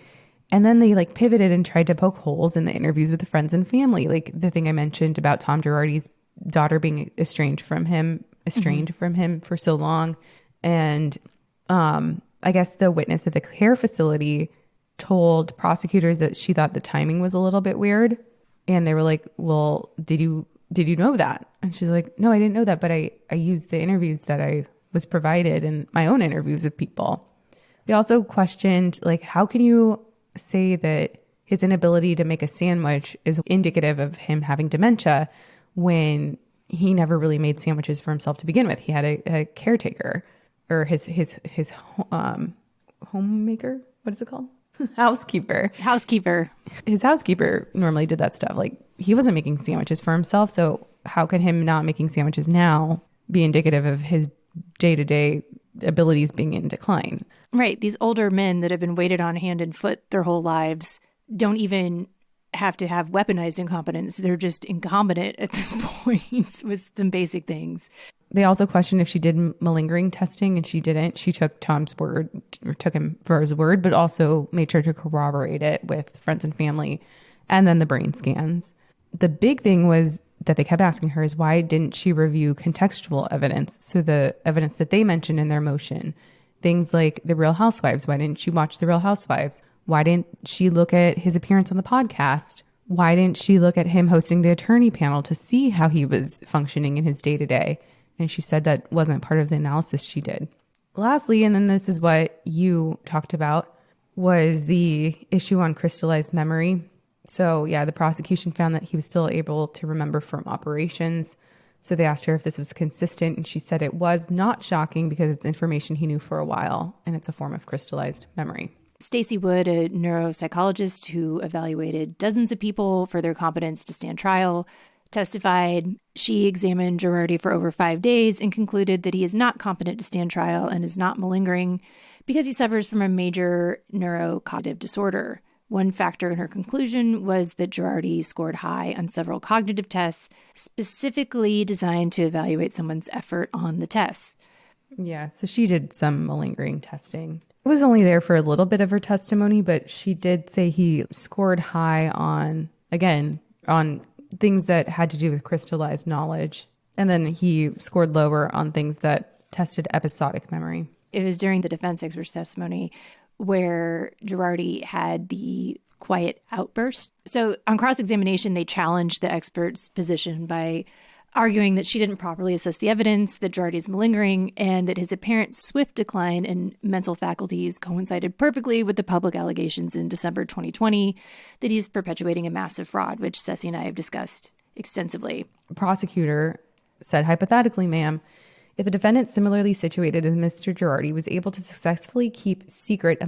And then they like pivoted and tried to poke holes in the interviews with the friends and family. Like the thing I mentioned about Tom Girardi's daughter being estranged from him for so long. And I guess the witness at the care facility told prosecutors that she thought the timing was a little bit weird. And they were like, well, did you know that? And she's like, no, I didn't know that. But I used the interviews that I was provided in my own interviews with people. They also questioned, like, how can you say that his inability to make a sandwich is indicative of him having dementia when he never really made sandwiches for himself to begin with? He had a caretaker, or his homemaker. What is it called? Housekeeper. His housekeeper normally did that stuff. Like, he wasn't making sandwiches for himself. So how could him not making sandwiches now be indicative of his day-to-day abilities being in decline? Right. These older men that have been weighted on hand and foot their whole lives don't even have to have weaponized incompetence. They're just incompetent at this point with some basic things. They also questioned if she did malingering testing, and she didn't. She took Tom's word, or took him for his word, but also made sure to corroborate it with friends and family, and then the brain scans. The big thing was that they kept asking her is, why didn't she review contextual evidence? So the evidence that they mentioned in their motion, things like The Real Housewives. Why didn't she watch The Real Housewives? Why didn't she look at his appearance on the podcast? Why didn't she look at him hosting the attorney panel to see how he was functioning in his day-to-day? And she said that wasn't part of the analysis she did. Lastly, and then this is what you talked about, was the issue on crystallized memory. So yeah, the prosecution found that he was still able to remember from operations. So they asked her if this was consistent, and she said it was not shocking because it's information he knew for a while, and it's a form of crystallized memory. Stacey Wood, a neuropsychologist who evaluated dozens of people for their competence to stand trial, testified. She examined Girardi for over 5 days and concluded that he is not competent to stand trial and is not malingering because he suffers from a major neurocognitive disorder. One factor in her conclusion was that Girardi scored high on several cognitive tests specifically designed to evaluate someone's effort on the tests. Yeah, so she did some malingering testing. It was only there for a little bit of her testimony, but she did say he scored high on things that had to do with crystallized knowledge. And then he scored lower on things that tested episodic memory. It was during the defense expert's testimony where Girardi had the quiet outburst. So on cross-examination, they challenged the expert's position by arguing that she didn't properly assess the evidence, that Girardi is malingering, and that his apparent swift decline in mental faculties coincided perfectly with the public allegations in December 2020 that he's perpetuating a massive fraud, which Ceci and I have discussed extensively. The prosecutor said, hypothetically, ma'am, if a defendant similarly situated as Mr. Girardi was able to successfully keep secret a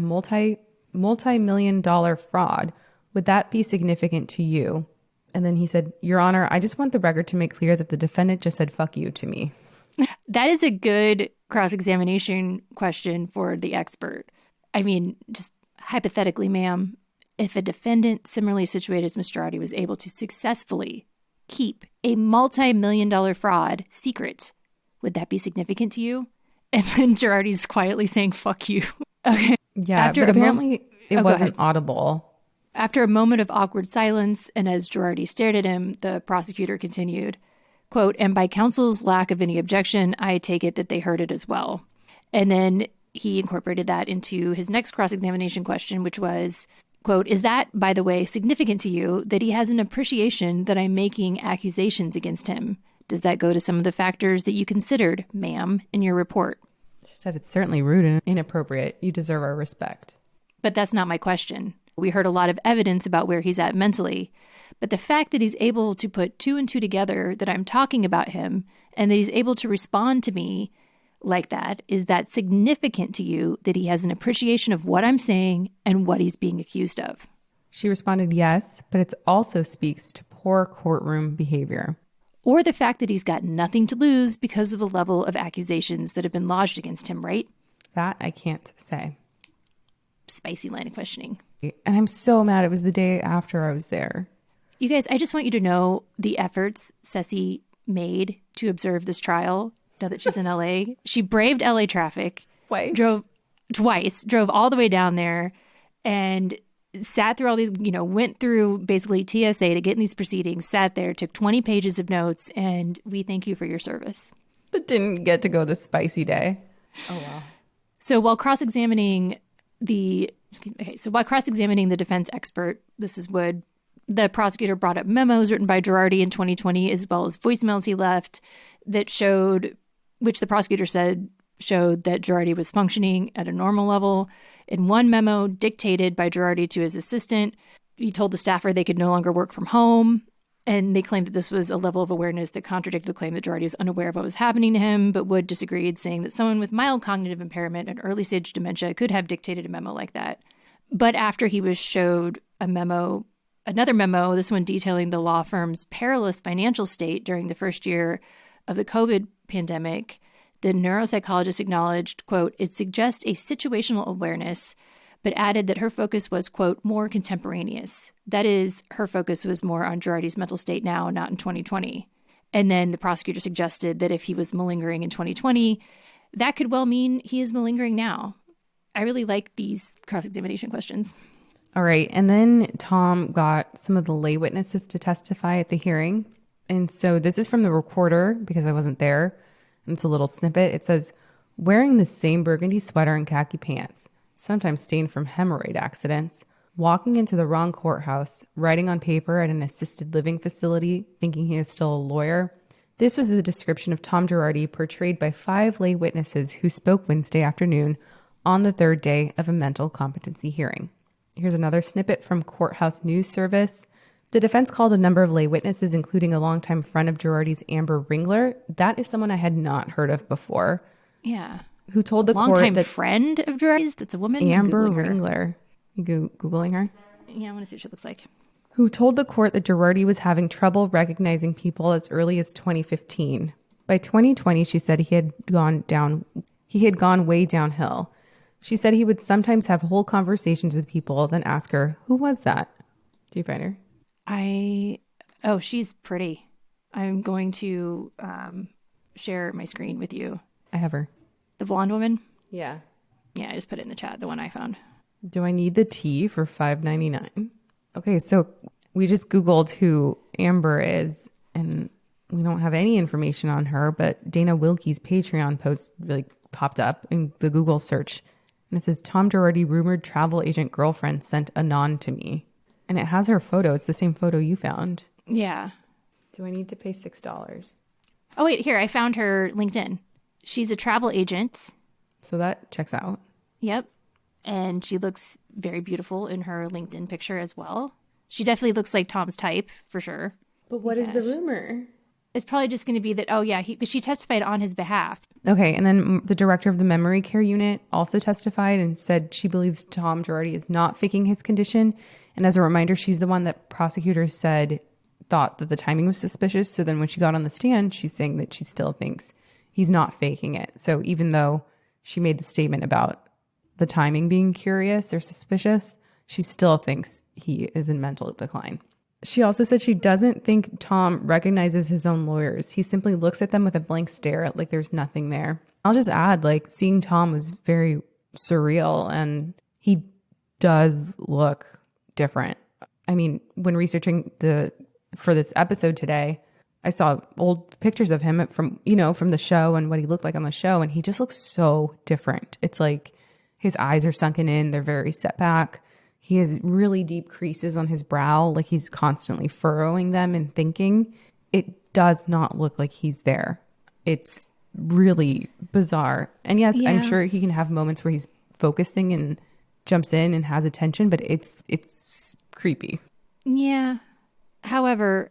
multi-million-dollar fraud, would that be significant to you? And then he said, Your Honor, I just want the record to make clear that the defendant just said, fuck you to me. That is a good cross-examination question for the expert. I mean, just hypothetically, ma'am, if a defendant similarly situated as Mr. Girardi was able to successfully keep a multi-million-dollar fraud secret, would that be significant to you? And then Girardi's quietly saying, fuck you. Okay. Yeah, but apparently it wasn't audible. After a moment of awkward silence, and as Girardi stared at him, the prosecutor continued, quote, and by counsel's lack of any objection, I take it that they heard it as well. And then he incorporated that into his next cross-examination question, which was, quote, is that, by the way, significant to you that he has an appreciation that I'm making accusations against him? Does that go to some of the factors that you considered, ma'am, in your report? She said it's certainly rude and inappropriate. You deserve our respect. But that's not my question. We heard a lot of evidence about where he's at mentally. But the fact that he's able to put two and two together, that I'm talking about him, and that he's able to respond to me like that, is that significant to you that he has an appreciation of what I'm saying and what he's being accused of? She responded, yes, but it also speaks to poor courtroom behavior. Or the fact that he's got nothing to lose because of the level of accusations that have been lodged against him, right? That I can't say. Spicy line of questioning. And I'm so mad. It was the day after I was there. You guys, I just want you to know the efforts Ceci made to observe this trial now that she's in LA. She braved LA traffic. Drove all the way down there and sat through all these, went through basically TSA to get in these proceedings, sat there, took 20 pages of notes, and we thank you for your service. But didn't get to go the spicy day. Oh, wow. So while cross-examining the defense expert, this is Wood, the prosecutor brought up memos written by Girardi in 2020, as well as voicemails he left that which the prosecutor said showed that Girardi was functioning at a normal level. In one memo dictated by Girardi to his assistant, he told the staffer they could no longer work from home. And they claimed that this was a level of awareness that contradicted the claim that Girardi was unaware of what was happening to him, but Wood disagreed, saying that someone with mild cognitive impairment and early stage dementia could have dictated a memo like that. But after he was showed another memo, this one detailing the law firm's perilous financial state during the first year of the COVID pandemic, the neuropsychologist acknowledged, quote, it suggests a situational awareness, but added that her focus was, quote, more contemporaneous. That is, her focus was more on Girardi's mental state now, not in 2020. And then the prosecutor suggested that if he was malingering in 2020, that could well mean he is malingering now. I really like these cross-examination questions. All right. And then Tom got some of the lay witnesses to testify at the hearing. And so this is from the recorder because I wasn't there. And it's a little snippet. It says, wearing the same burgundy sweater and khaki pants, sometimes stained from hemorrhoid accidents, walking into the wrong courthouse, writing on paper at an assisted living facility, thinking he is still a lawyer. This was the description of Tom Girardi portrayed by 5 lay witnesses who spoke Wednesday afternoon on the 3rd day of a mental competency hearing. Here's another snippet from Courthouse News Service. The defense called a number of lay witnesses, including a longtime friend of Girardi's, Amber Ringler. That is someone I had not heard of before. Yeah. Who told the court Longtime that friend of Girardi's? That's a woman? Amber I'm Googling her. Ringler. You Googling her? Yeah, I want to see what she looks like. Who told the court that Girardi was having trouble recognizing people as early as 2015. By 2020, she said he had gone way downhill. She said he would sometimes have whole conversations with people, then ask her, who was that? Do you find her? Oh, she's pretty. I'm going to share my screen with you. I have her. The blonde woman? Yeah. Yeah, I just put it in the chat, the one I found. Do I need the tea for $5.99? Okay, so we just Googled who Amber is, and we don't have any information on her, but Dana Wilkie's Patreon post really popped up in the Google search. And it says, Tom Girardi, rumored travel agent girlfriend, sent anon to me. And it has her photo. It's the same photo you found. Yeah. Do I need to pay $6? Oh, wait, here, I found her LinkedIn. She's a travel agent. So that checks out. Yep. And she looks very beautiful in her LinkedIn picture as well. She definitely looks like Tom's type, for sure. But what is the rumor? It's probably just going to be that, oh, yeah, because she testified on his behalf. Okay, and then the director of the memory care unit also testified and said she believes Tom Girardi is not faking his condition. And as a reminder, she's the one that prosecutors said thought that the timing was suspicious. So then when she got on the stand, she's saying that she still thinks he's not faking it. So even though she made the statement about the timing being curious or suspicious, she still thinks he is in mental decline. She also said she doesn't think Tom recognizes his own lawyers. He simply looks at them with a blank stare, like there's nothing there. I'll just add, like, seeing Tom was very surreal, and he does look different. I mean, when researching for this episode today, I saw old pictures of him from the show and what he looked like on the show, and he just looks so different. It's like his eyes are sunken in, they're very set back. He has really deep creases on his brow, like he's constantly furrowing them and thinking. It does not look like he's there. It's really bizarre. And yes, yeah. I'm sure he can have moments where he's focusing and jumps in and has attention, but it's creepy. Yeah. However,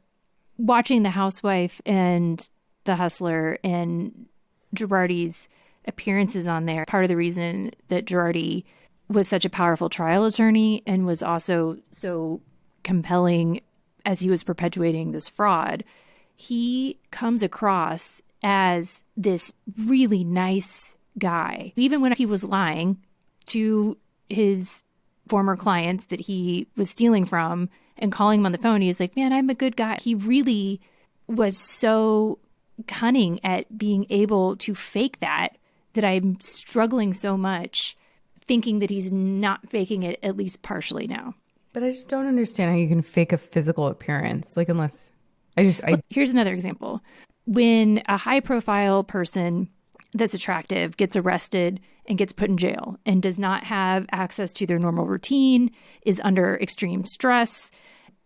watching The Housewife and The Hustler and Girardi's appearances on there, part of the reason that Girardi was such a powerful trial attorney and was also so compelling as he was perpetuating this fraud, he comes across as this really nice guy. Even when he was lying to his former clients that he was stealing from and calling them on the phone, he was like, man, I'm a good guy. He really was so cunning at being able to fake that I'm struggling so much thinking that he's not faking it, at least partially now. But I just don't understand how you can fake a physical appearance. Like, unless Here's another example. When a high profile person that's attractive gets arrested and gets put in jail and does not have access to their normal routine, is under extreme stress,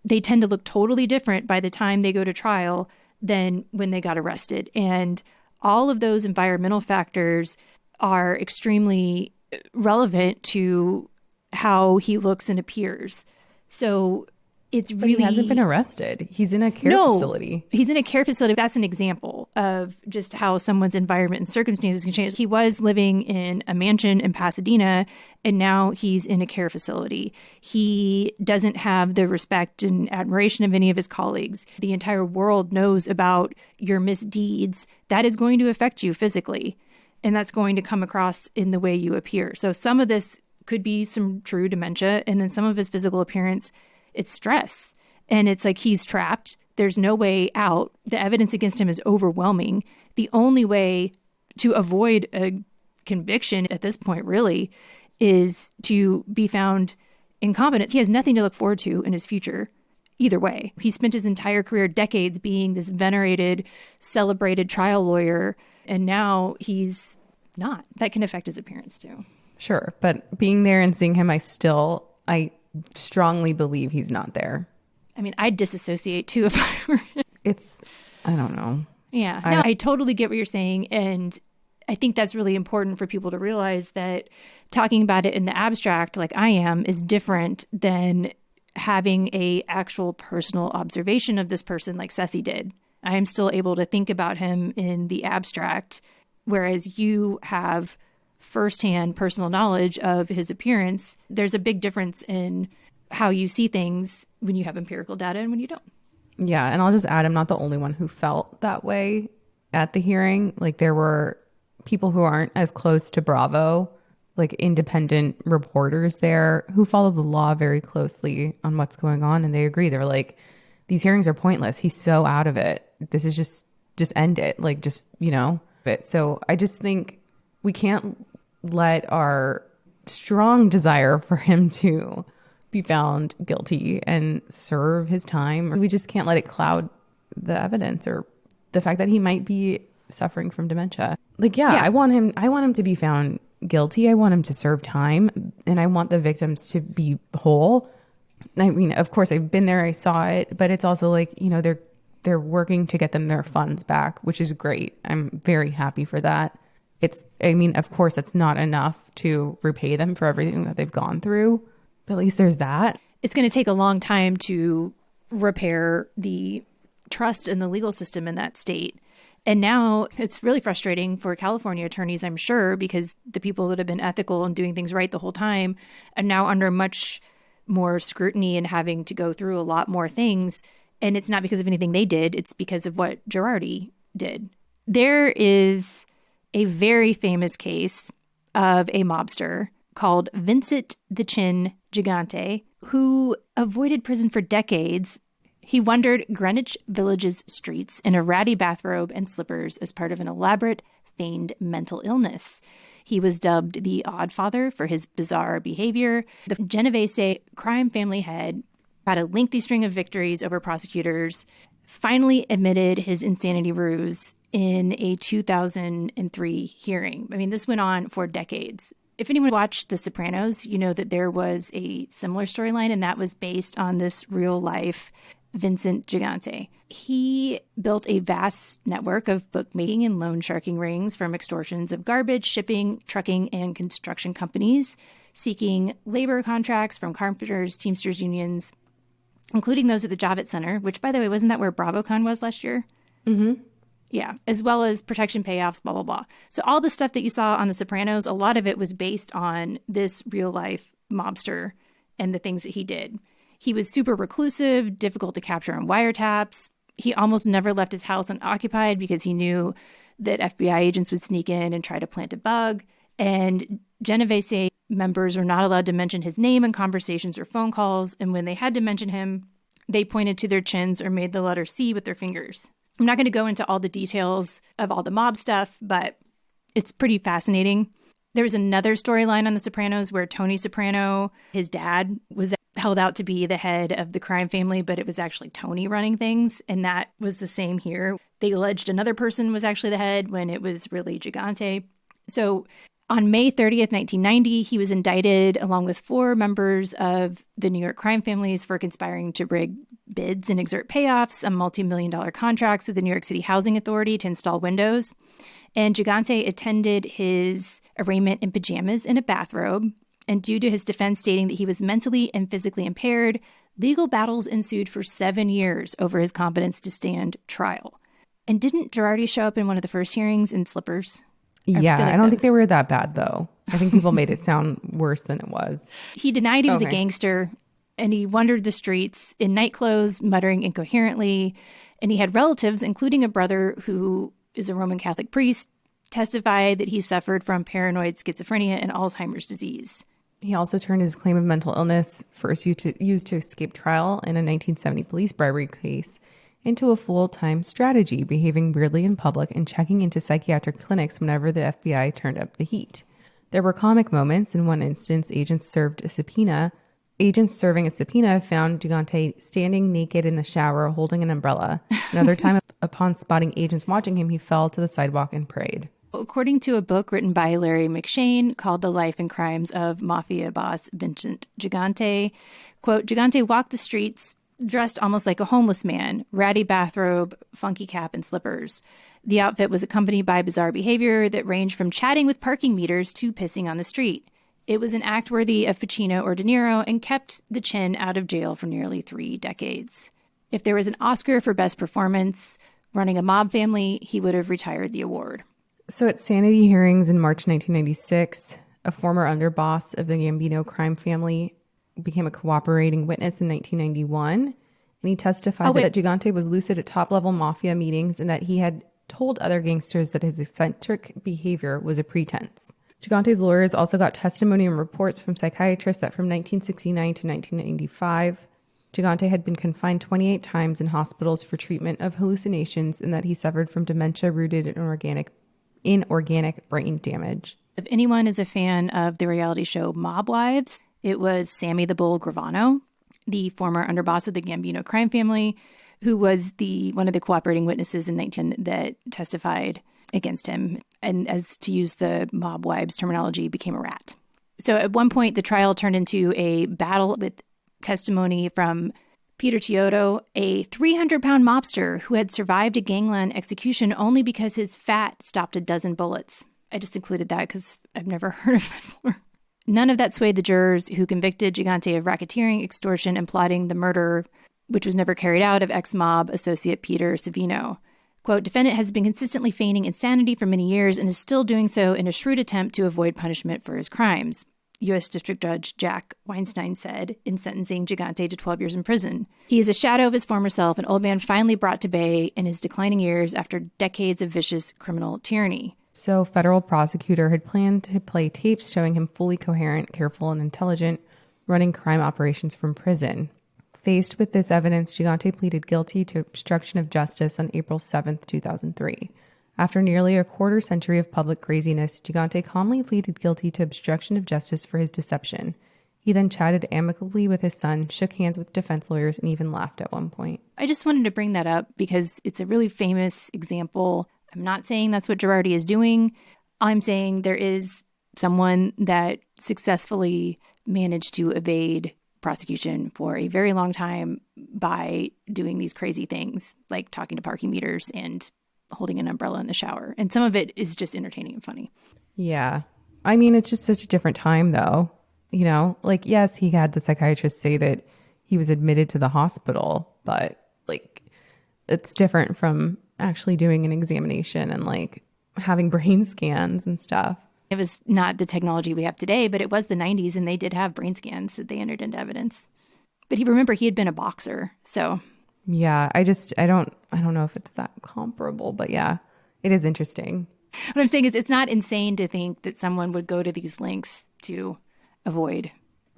they tend to look totally different by the time they go to trial than when they got arrested. And all of those environmental factors are extremely relevant to how he looks and appears. So it's really... But he hasn't been arrested. He's in a care facility. He's in a care facility. That's an example of just how someone's environment and circumstances can change. He was living in a mansion in Pasadena, and now he's in a care facility. He doesn't have the respect and admiration of any of his colleagues. The entire world knows about your misdeeds. That is going to affect you physically, and that's going to come across in the way you appear. So some of this could be some true dementia, and then some of his physical appearance, it's stress. And it's like he's trapped. There's no way out. The evidence against him is overwhelming. The only way to avoid a conviction at this point, really, is to be found incompetent. He has nothing to look forward to in his future. Either way, he spent his entire career, decades, being this venerated, celebrated trial lawyer. And now he's not. That can affect his appearance too. Sure. But being there and seeing him, I strongly believe he's not there. I mean, I'd disassociate too if I were him. I don't know. Yeah. No, I totally get what you're saying. And I think that's really important for people to realize that talking about it in the abstract, like I am, is different than having a actual personal observation of this person like Ceci did. I am still able to think about him in the abstract, whereas you have firsthand personal knowledge of his appearance. There's a big difference in how you see things when you have empirical data and when you don't. Yeah. And I'll just add, I'm not the only one who felt that way at the hearing. Like there were people who aren't as close to Bravo, like independent reporters there who follow the law very closely on what's going on. And they agree. They're like, these hearings are pointless. He's so out of it. This is just end it. Like just, it. So I just think we can't let our strong desire for him to be found guilty and serve his time. We just can't let it cloud the evidence or the fact that he might be suffering from dementia. Like, yeah. I want him to be found guilty. I want him to serve time, and I want the victims to be whole. I mean, of course, I've been there, I saw it, but it's also like, they're working to get them their funds back, which is great. I'm very happy for that. Of course, it's not enough to repay them for everything that they've gone through, but at least there's that. It's going to take a long time to repair the trust in the legal system in that state. And now it's really frustrating for California attorneys, I'm sure, because the people that have been ethical and doing things right the whole time are now under much more scrutiny and having to go through a lot more things. And it's not because of anything they did. It's because of what Girardi did. There is a very famous case of a mobster called Vincent the Chin Gigante, who avoided prison for decades. He wandered Greenwich Village's streets in a ratty bathrobe and slippers as part of an elaborate, feigned mental illness. He was dubbed the Odd Father for his bizarre behavior. The Genovese crime family head had a lengthy string of victories over prosecutors, finally admitted his insanity ruse in a 2003 hearing. I mean, this went on for decades. If anyone watched The Sopranos, you know that there was a similar storyline, and that was based on this real-life Vincent Gigante. He built a vast network of bookmaking and loan sharking rings from extortions of garbage, shipping, trucking, and construction companies, seeking labor contracts from carpenters, Teamsters unions, including those at the Javits Center, which, by the way, wasn't that where BravoCon was last year? Mm-hmm. Yeah, as well as protection payoffs, blah, blah, blah. So all the stuff that you saw on The Sopranos, a lot of it was based on this real-life mobster and the things that he did. He was super reclusive, difficult to capture on wiretaps. He almost never left his house unoccupied because he knew that FBI agents would sneak in and try to plant a bug. And Genovese members were not allowed to mention his name in conversations or phone calls. And when they had to mention him, they pointed to their chins or made the letter C with their fingers. I'm not going to go into all the details of all the mob stuff, but it's pretty fascinating. There was another storyline on The Sopranos where Tony Soprano, his dad, was held out to be the head of the crime family, but it was actually Tony running things. And that was the same here. They alleged another person was actually the head when it was really Gigante. So on May 30th, 1990, he was indicted along with 4 members of the New York crime families for conspiring to rig bids and exert payoffs on multi-million-dollar contracts with the New York City Housing Authority to install windows. And Gigante attended his arraignment in pajamas in a bathrobe. And due to his defense stating that he was mentally and physically impaired, legal battles ensued for 7 years over his competence to stand trial. And didn't Girardi show up in one of the first hearings in slippers? Yeah, I don't think they were that bad, though. I think people made it sound worse than it was. He denied he was a gangster, and he wandered the streets in night clothes, muttering incoherently. And he had relatives, including a brother who is a Roman Catholic priest, testify that he suffered from paranoid schizophrenia and Alzheimer's disease. He also turned his claim of mental illness, first used to escape trial in a 1970 police bribery case, into a full-time strategy, behaving weirdly in public and checking into psychiatric clinics whenever the FBI turned up the heat. There were comic moments. In one instance, agents serving a subpoena found Gigante standing naked in the shower holding an umbrella. Another time, upon spotting agents watching him, he fell to the sidewalk and prayed. According to a book written by Larry McShane called The Life and Crimes of Mafia Boss Vincent Gigante, quote, Gigante walked the streets dressed almost like a homeless man, ratty bathrobe, funky cap, and slippers. The outfit was accompanied by bizarre behavior that ranged from chatting with parking meters to pissing on the street. It was an act worthy of Pacino or De Niro and kept the Chin out of jail for nearly 3 decades. If there was an Oscar for Best Performance running a mob family, he would have retired the award. So at sanity hearings in March 1996, a former underboss of the Gambino crime family became a cooperating witness in 1991, and he testified that Gigante was lucid at top-level mafia meetings and that he had told other gangsters that his eccentric behavior was a pretense. Gigante's lawyers also got testimony and reports from psychiatrists that from 1969 to 1995, Gigante had been confined 28 times in hospitals for treatment of hallucinations and that he suffered from dementia rooted in inorganic brain damage. If anyone is a fan of the reality show Mob Wives, it was Sammy the Bull Gravano, the former underboss of the Gambino crime family, who was one of the cooperating witnesses in 19 that testified against him, and as to use the Mob Wives terminology, became a rat. So at one point, the trial turned into a battle with testimony from Peter Chiodo, a 300-pound mobster who had survived a gangland execution only because his fat stopped a dozen bullets. I just included that because I've never heard of it before. None of that swayed the jurors who convicted Gigante of racketeering, extortion, and plotting the murder, which was never carried out, of ex-mob associate Peter Savino. Quote, defendant has been consistently feigning insanity for many years and is still doing so in a shrewd attempt to avoid punishment for his crimes, U.S. District Judge Jack Weinstein said in sentencing Gigante to 12 years in prison. He is a shadow of his former self, an old man finally brought to bay in his declining years after decades of vicious criminal tyranny. So federal prosecutor had planned to play tapes showing him fully coherent, careful, and intelligent, running crime operations from prison. Faced with this evidence, Gigante pleaded guilty to obstruction of justice on April 7th, 2003. After nearly a quarter century of public craziness, Gigante calmly pleaded guilty to obstruction of justice for his deception. He then chatted amicably with his son, shook hands with defense lawyers, and even laughed at one point. I just wanted to bring that up because it's a really famous example. I'm not saying that's what Girardi is doing. I'm saying there is someone that successfully managed to evade prosecution for a very long time by doing these crazy things, like talking to parking meters and holding an umbrella in the shower. And some of it is just entertaining and funny. Yeah. I mean, it's just such a different time, though. You know, like, yes, he had the psychiatrist say that he was admitted to the hospital, but, like, it's different from actually doing an examination and, like, having brain scans and stuff. It was not the technology we have today, but it was the 90s, and they did have brain scans that they entered into evidence. But he had been a boxer, so... Yeah, I don't know if it's that comparable, but yeah, it is interesting. What I'm saying is it's not insane to think that someone would go to these lengths to avoid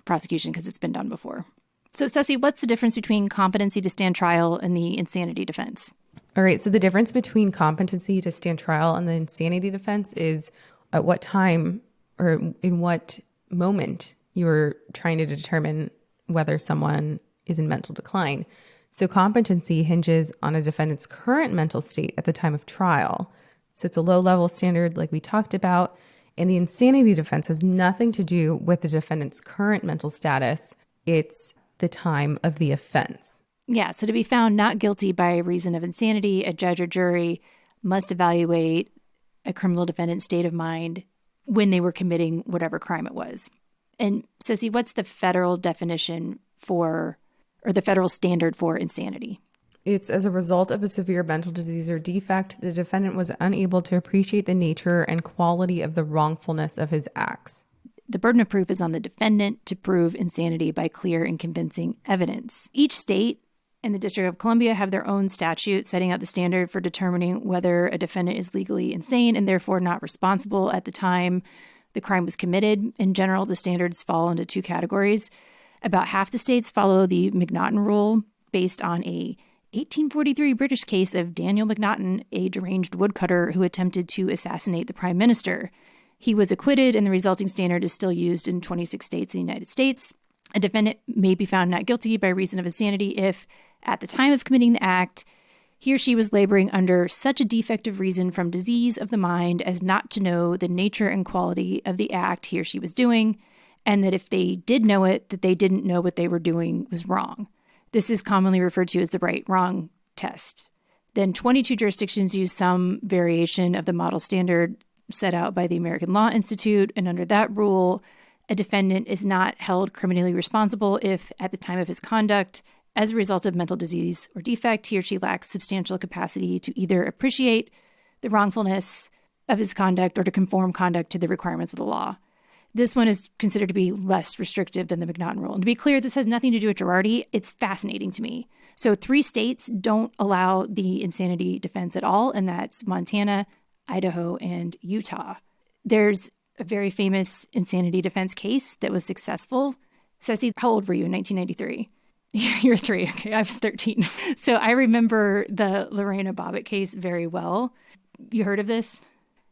prosecution because it's been done before. So, Ceci, what's the difference between competency to stand trial and the insanity defense? All right, so the difference between competency to stand trial and the insanity defense is at what time or in what moment you're trying to determine whether someone is in mental decline. So competency hinges on a defendant's current mental state at the time of trial. So it's a low-level standard like we talked about, and the insanity defense has nothing to do with the defendant's current mental status. It's the time of the offense. Yeah, so to be found not guilty by reason of insanity, a judge or jury must evaluate a criminal defendant's state of mind when they were committing whatever crime it was. And Ceci, what's the federal definition for, or the federal standard for insanity? It's as a result of a severe mental disease or defect, the defendant was unable to appreciate the nature and quality of the wrongfulness of his acts. The burden of proof is on the defendant to prove insanity by clear and convincing evidence. Each state and the District of Columbia have their own statute setting out the standard for determining whether a defendant is legally insane and therefore not responsible at the time the crime was committed. In general, the standards fall into 2 categories. About half the states follow the McNaughton rule based on a 1843 British case of Daniel McNaughton, a deranged woodcutter who attempted to assassinate the prime minister. He was acquitted, and the resulting standard is still used in 26 states in the United States. A defendant may be found not guilty by reason of insanity if, at the time of committing the act, He or she was laboring under such a defect of reason from disease of the mind as not to know the nature and quality of the act he or she was doing, and that if they did know it, that they didn't know what they were doing was wrong. This is commonly referred to as the right-wrong test. Then 22 jurisdictions use some variation of the model standard set out by the American Law Institute, and under that rule, a defendant is not held criminally responsible if, at the time of his conduct, as a result of mental disease or defect, he or she lacks substantial capacity to either appreciate the wrongfulness of his conduct or to conform conduct to the requirements of the law. This one is considered to be less restrictive than the McNaughton rule. And to be clear, this has nothing to do with Girardi. It's fascinating to me. So 3 states don't allow the insanity defense at all, and that's Montana, Idaho, and Utah. There's a very famous insanity defense case that was successful. Ceci, how old were you in 1993? You're 3. Okay, I was 13. So I remember the Lorena Bobbitt case very well. You heard of this?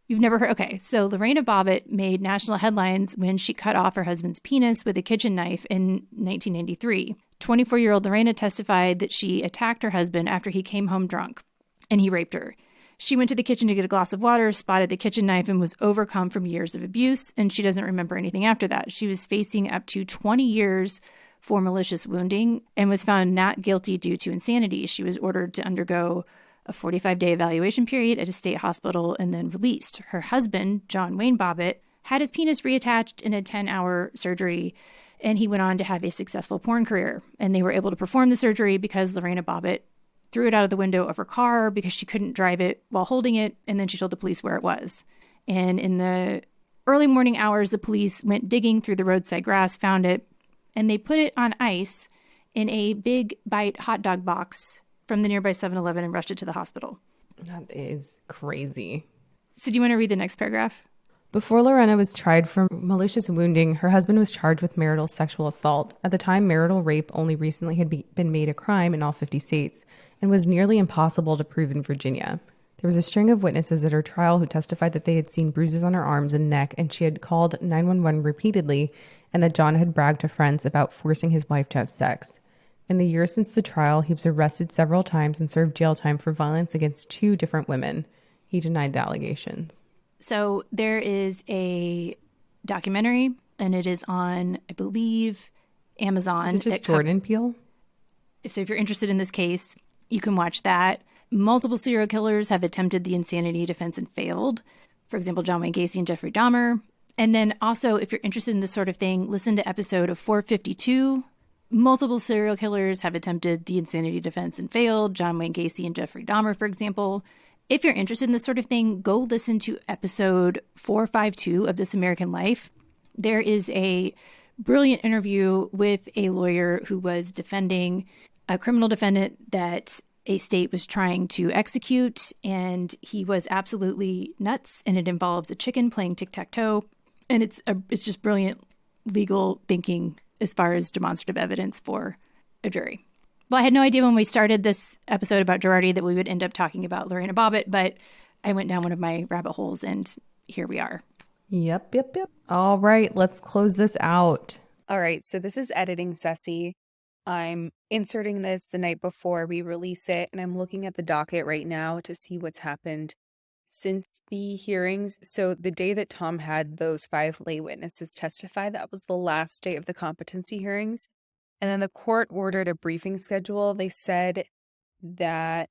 You've never heard? Okay, so Lorena Bobbitt made national headlines when she cut off her husband's penis with a kitchen knife in 1993. 24-year-old Lorena testified that she attacked her husband after he came home drunk, and he raped her. She went to the kitchen to get a glass of water, spotted the kitchen knife, and was overcome from years of abuse, and she doesn't remember anything after that. She was facing up to 20 years for malicious wounding and was found not guilty due to insanity. She was ordered to undergo a 45-day evaluation period at a state hospital and then released. Her husband, John Wayne Bobbitt, had his penis reattached in a 10-hour surgery, and he went on to have a successful porn career. And they were able to perform the surgery because Lorena Bobbitt threw it out of the window of her car because she couldn't drive it while holding it, and then she told the police where it was. And in the early morning hours, the police went digging through the roadside grass, found it, and they put it on ice in a big bite hot dog box from the nearby 7-Eleven and rushed it to the hospital. That is crazy. So do you want to read the next paragraph? Before Lorena was tried for malicious wounding, her husband was charged with marital sexual assault. At the time, marital rape only recently had been made a crime in all 50 states and was nearly impossible to prove in Virginia. There was a string of witnesses at her trial who testified that they had seen bruises on her arms and neck, and she had called 911 repeatedly, and that John had bragged to friends about forcing his wife to have sex. In the years since the trial, he was arrested several times and served jail time for violence against 2 different women. He denied the allegations. So there is a documentary, and it is on, I believe, Amazon. Is it just Jordan Peele? So if you're interested in this case, you can watch that. Multiple serial killers have attempted the insanity defense and failed. For example, John Wayne Gacy and Jeffrey Dahmer. And then also, if you're interested in this sort of thing, listen to episode of 452. Multiple serial killers have attempted the insanity defense and failed. John Wayne Gacy and Jeffrey Dahmer, for example. If you're interested in this sort of thing, go listen to episode 452 of This American Life. There is a brilliant interview with a lawyer who was defending a criminal defendant that a state was trying to execute, and he was absolutely nuts, and it involves a chicken playing tic-tac-toe, and it's just brilliant legal thinking as far as demonstrative evidence for a jury. Well, I had no idea when we started this episode about Girardi that we would end up talking about Lorena Bobbitt, but I went down one of my rabbit holes, and here we are. Yep. All right, let's close this out. All right, so this is editing Ceci. I'm inserting this the night before we release it, and I'm looking at the docket right now to see what's happened since the hearings. So the day that Tom had those 5 lay witnesses testify, that was the last day of the competency hearings. And then the court ordered a briefing schedule. They said that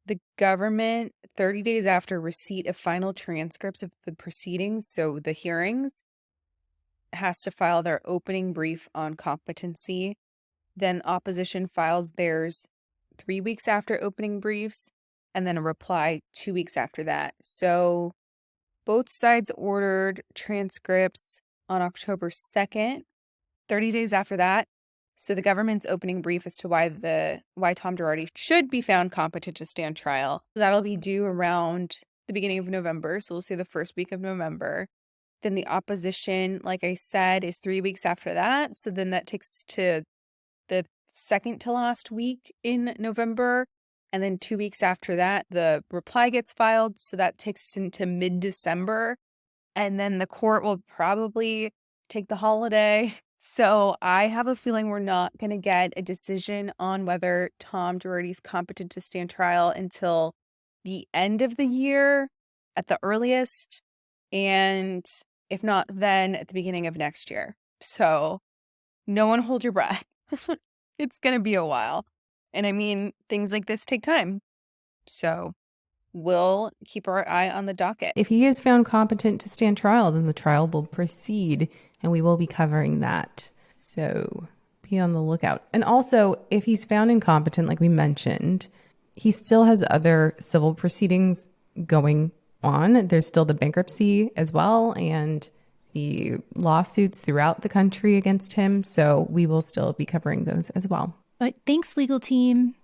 the government, 30 days after receipt of final transcripts of the proceedings, so the hearings, has to file their opening brief on competency. Then opposition files theirs 3 weeks after opening briefs, and then a reply 2 weeks after that. So both sides ordered transcripts on October 2nd, 30 days after that. So the government's opening brief as to why Tom Girardi should be found competent to stand trial. That'll be due around the beginning of November. So we'll say the first week of November. Then the opposition, like I said, is 3 weeks after that. So then that takes to the second to last week in November. And then 2 weeks after that, the reply gets filed. So that takes us into mid-December. And then the court will probably take the holiday So I have a feeling we're not going to get a decision on whether Tom Girardi's competent to stand trial until the end of the year at the earliest. And if not, then at the beginning of next year. So no one hold your breath. It's going to be a while. And I mean, things like this take time. So we'll keep our eye on the docket. If he is found competent to stand trial, then the trial will proceed, and we will be covering that. So be on the lookout. And also, if he's found incompetent, like we mentioned, he still has other civil proceedings going on. There's still the bankruptcy as well, and the lawsuits throughout the country against him. So we will still be covering those as well. But thanks, legal team.